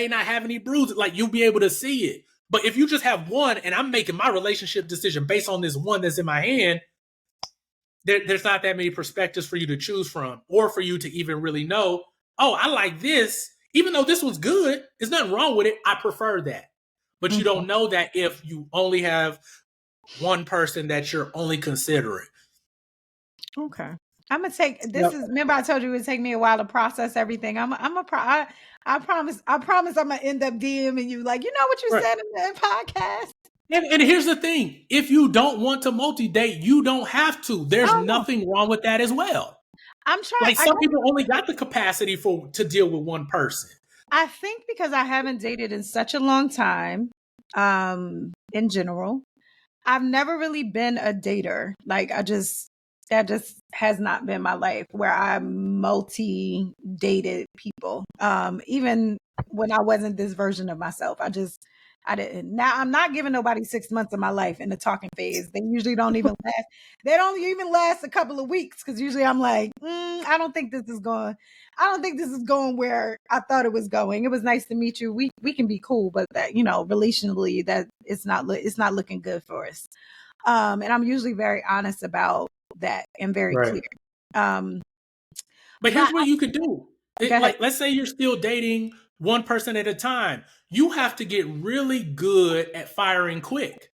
not have any bruises. Like, you'll be able to see it. But if you just have one, and I'm making my relationship decision based on this one that's in my hand, there's not that many perspectives for you to choose from, or for you to even really know, oh, I like this. Even though this was good, there's nothing wrong with it. I prefer that. But you don't know that if you only have one person that you're only considering. Okay. I'm gonna take this. Yep. Remember I told you it would take me a while to process everything. I promise I'm gonna end up DMing you, like, you know what you said in the podcast. And here's the thing: if you don't want to multi-date, you don't have to. There's nothing wrong with that as well. I'm trying. Like, some people only got the capacity to deal with one person. I think because I haven't dated in such a long time, in general, I've never really been a dater. Like, that just has not been my life, where I multi-dated people. Even when I wasn't this version of myself, I didn't. Now, I'm not giving nobody 6 months of my life in the talking phase. They usually don't even last. They don't even last a couple of weeks, because usually I'm like, I don't think this is going where I thought it was going. It was nice to meet you. We can be cool, but that, relationally, that it's not looking good for us. And I'm usually very honest about that and very clear. But here's what you could do. Like, let's say you're still dating one person at a time. You have to get really good at firing quick.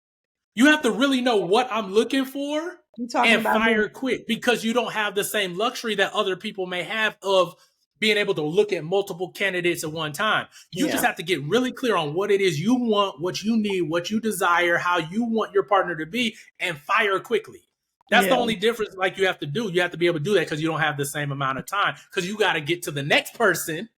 You have to really know what I'm looking for and fire quick, because you don't have the same luxury that other people may have of being able to look at multiple candidates at one time. You just have to get really clear on what it is you want, what you need, what you desire, how you want your partner to be, and fire quickly. That's the only difference. Like, you have to do. You have to be able to do that, because you don't have the same amount of time, because you got to get to the next person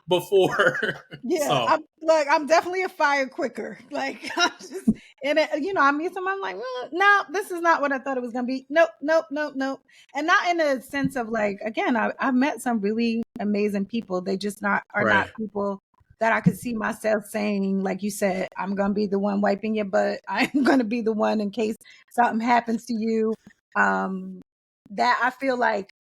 before. Yeah, I'm definitely a fire quicker. Like, I'm just in it. I meet someone, I'm like, no, this is not what I thought it was gonna be. Nope. And not in a sense of, like, again, I've met some really amazing people. They just not people that I could see myself saying, like you said, I'm gonna be the one wiping your butt. I'm gonna be the one in case something happens to you. That I feel like.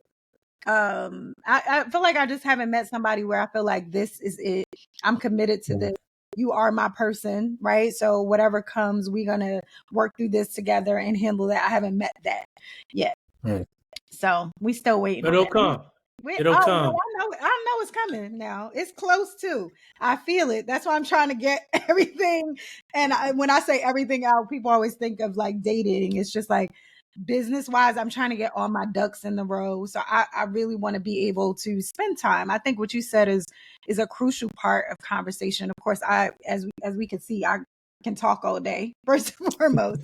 I feel like I just haven't met somebody where I feel like this is it. I'm committed to this. You are my person, right? So whatever comes, we're gonna work through this together and handle that. I haven't met that yet. So we still waiting. But it'll come. It'll come. No, I know it's coming now. It's close too. I feel it. That's why I'm trying to get everything. And when I say everything out, people always think of, like, dating. It's just like, business wise, I'm trying to get all my ducks in the row. So I really want to be able to spend time. I think what you said is a crucial part of conversation. Of course, as we can see, I can talk all day, first and foremost.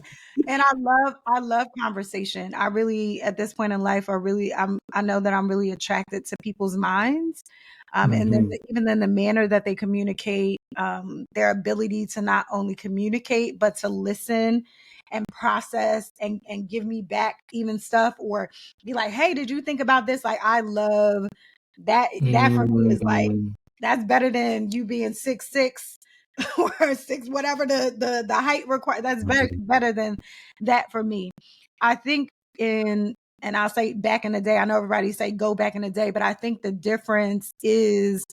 And I love conversation. I really, at this point in life, I know that I'm really attracted to people's minds. And then even in the manner that they communicate, their ability to not only communicate, but to listen and process and give me back even stuff, or be like, hey, did you think about this? Like, I love that. That for me is like, that's better than you being 6'6" or 6, whatever the height required. That's better than that for me. I think and I'll say back in the day, I know everybody say go back in the day, but I think the difference is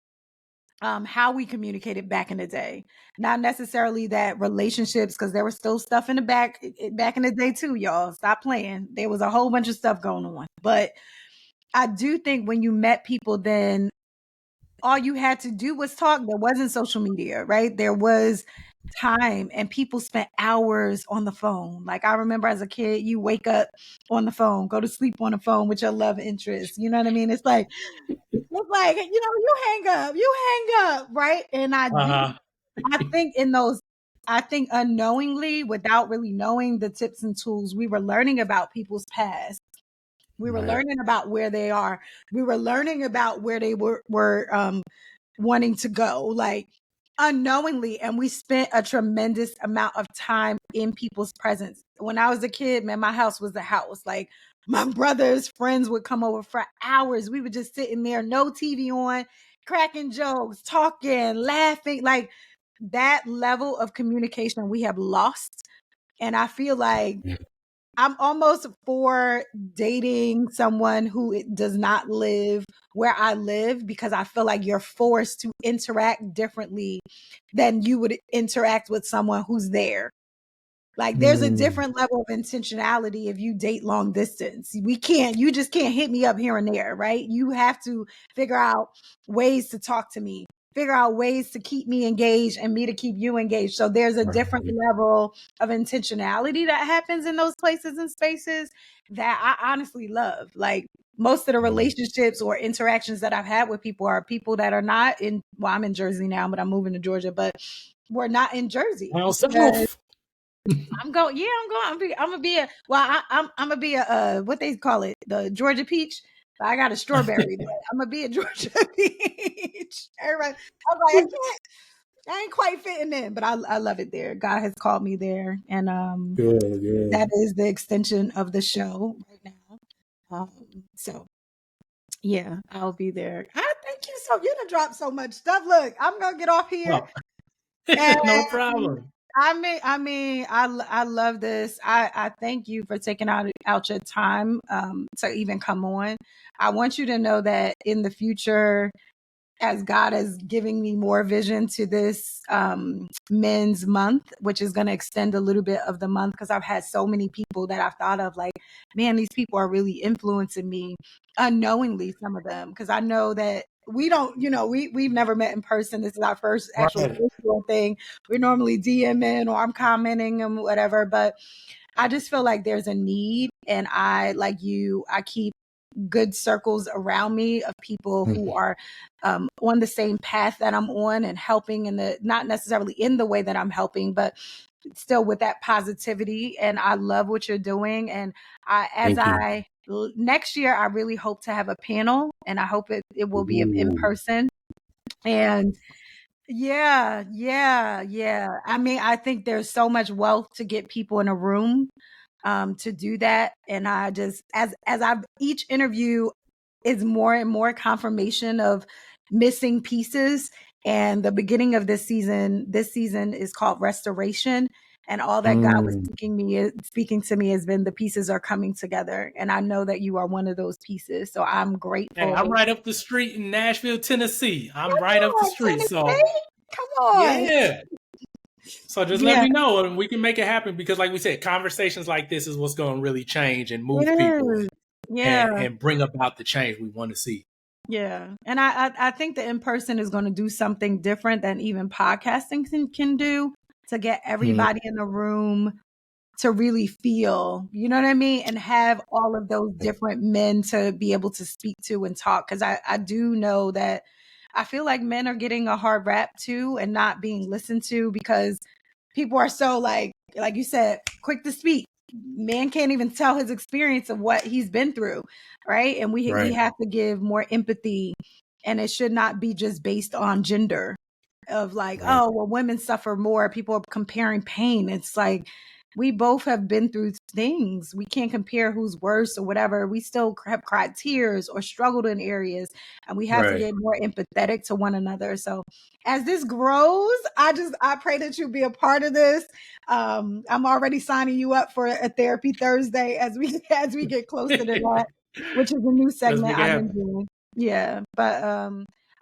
how we communicated back in the day. Not necessarily that relationships, because there was still stuff in the back in the day too, y'all. Stop playing. There was a whole bunch of stuff going on. But I do think when you met people, then all you had to do was talk. There wasn't social media, right? There was time, and people spent hours on the phone. Like, I remember as a kid, you wake up on the phone, go to sleep on the phone with your love interest. You know what I mean? It's like, you hang up, right? And I think unknowingly, without really knowing the tips and tools, we were learning about people's past. We were learning about where they are. We were learning about where they were wanting to go, like unknowingly. And we spent a tremendous amount of time in people's presence. When I was a kid, man, my house was a house. Like my brother's friends would come over for hours. We would just sit in there, no TV on, cracking jokes, talking, laughing. Like that level of communication we have lost. And I feel like I'm almost for dating someone who does not live where I live, because I feel like you're forced to interact differently than you would interact with someone who's there. Like there's a different level of intentionality if you date long distance. You just can't hit me up here and there, right? You have to figure out ways to talk to me, figure out ways to keep me engaged and me to keep you engaged. So there's a different level of intentionality that happens in those places and spaces that I honestly love. Like most of the relationships or interactions that I've had with people are people that are not in, well, I'm in Jersey now, but I'm moving to Georgia, but we're not in Jersey. Well, self. I'm going. Yeah, I'm going. I'm gonna be a. Well, I'm gonna be a. What they call it, the Georgia peach. But I got a strawberry, but I'm gonna be a Georgia peach. Everybody, I was like, I can't. I ain't quite fitting in, but I love it there. God has called me there, and Good. that is the extension of the show right now. So yeah, I'll be there. I thank you so. You done dropped so much stuff. Look, I'm gonna get off here. Oh. No problem. I love this. I thank you for taking out your time to even come on. I want you to know that in the future, as God is giving me more vision to this men's month, which is going to extend a little bit of the month, because I've had so many people that I've thought of like, man, these people are really influencing me unknowingly, some of them, because I know that we don't, we've never met in person. This is our first actual virtual thing. We're normally DMing or I'm commenting and whatever, but I just feel like there's a need, and I, like you, I keep good circles around me of people who are on the same path that I'm on and helping in the, not necessarily in the way that I'm helping, but still with that positivity. And I love what you're doing. And next year, I really hope to have a panel, and I hope it will be in person. And yeah. I mean, I think there's so much wealth to get people in a room to do that. And I just, as I've, each interview is more and more confirmation of missing pieces. And the beginning of this season is called Restoration. And all that God was speaking to me has been the pieces are coming together. And I know that you are one of those pieces. So I'm grateful. Hey, I'm right up the street in Nashville, Tennessee. I'm right up the street. Tennessee? So come on. Yeah. So just let me know and we can make it happen, because like we said, conversations like this is what's going to really change and move people and bring about the change we want to see. Yeah. And I think the in-person is going to do something different than even podcasting can do, to get everybody in the room to really feel, you know what I mean? And have all of those different men to be able to speak to and talk. Cause I do know that I feel like men are getting a hard rap too and not being listened to, because people are so like you said, quick to speak. Man can't even tell his experience of what he's been through. Right. And we have to give more empathy, and it should not be just based on gender of like, oh, well, women suffer more. People are comparing pain. It's like, we both have been through things. We can't compare who's worse or whatever. We still have cried tears or struggled in areas, and we have to get more empathetic to one another. So as this grows, I pray that you be a part of this. I'm already signing you up for a therapy Thursday as we get closer to that, which is a new segment I've been doing. Yeah. But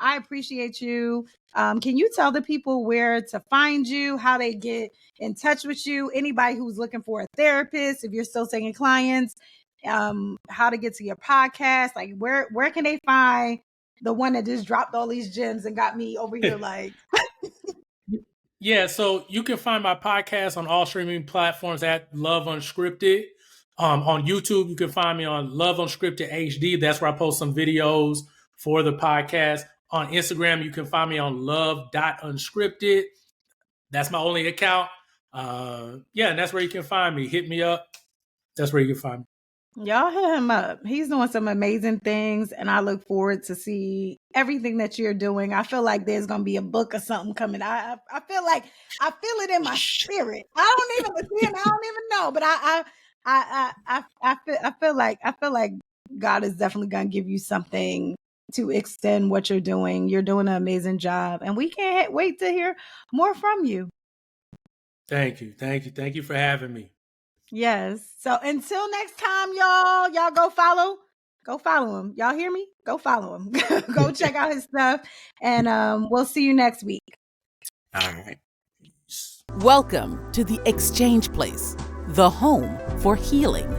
I appreciate you. Can you tell the people where to find you, how they get in touch with you, anybody who's looking for a therapist, if you're still taking clients, how to get to your podcast, like where can they find the one that just dropped all these gems and got me over here like Yeah, so you can find my podcast on all streaming platforms at Love Unscripted. On YouTube, you can find me on Love Unscripted HD. That's where I post some videos for the podcast. On Instagram, you can find me on love.unscripted. That's my only account. And that's where you can find me. Hit me up. That's where you can find me. Y'all hit him up. He's doing some amazing things, and I look forward to see everything that you're doing. I feel like there's gonna be a book or something coming. I feel like I feel it in my spirit. I don't even know, but I feel like God is definitely gonna give you something to extend what you're doing. You're doing an amazing job, and we can't wait to hear more from you. Thank you for having me. Yes. So until next time, y'all go follow him. Y'all hear me? Go follow him. Go check out his stuff, and we'll see you next week. All right. Welcome to the Exchange Place, the home for healing,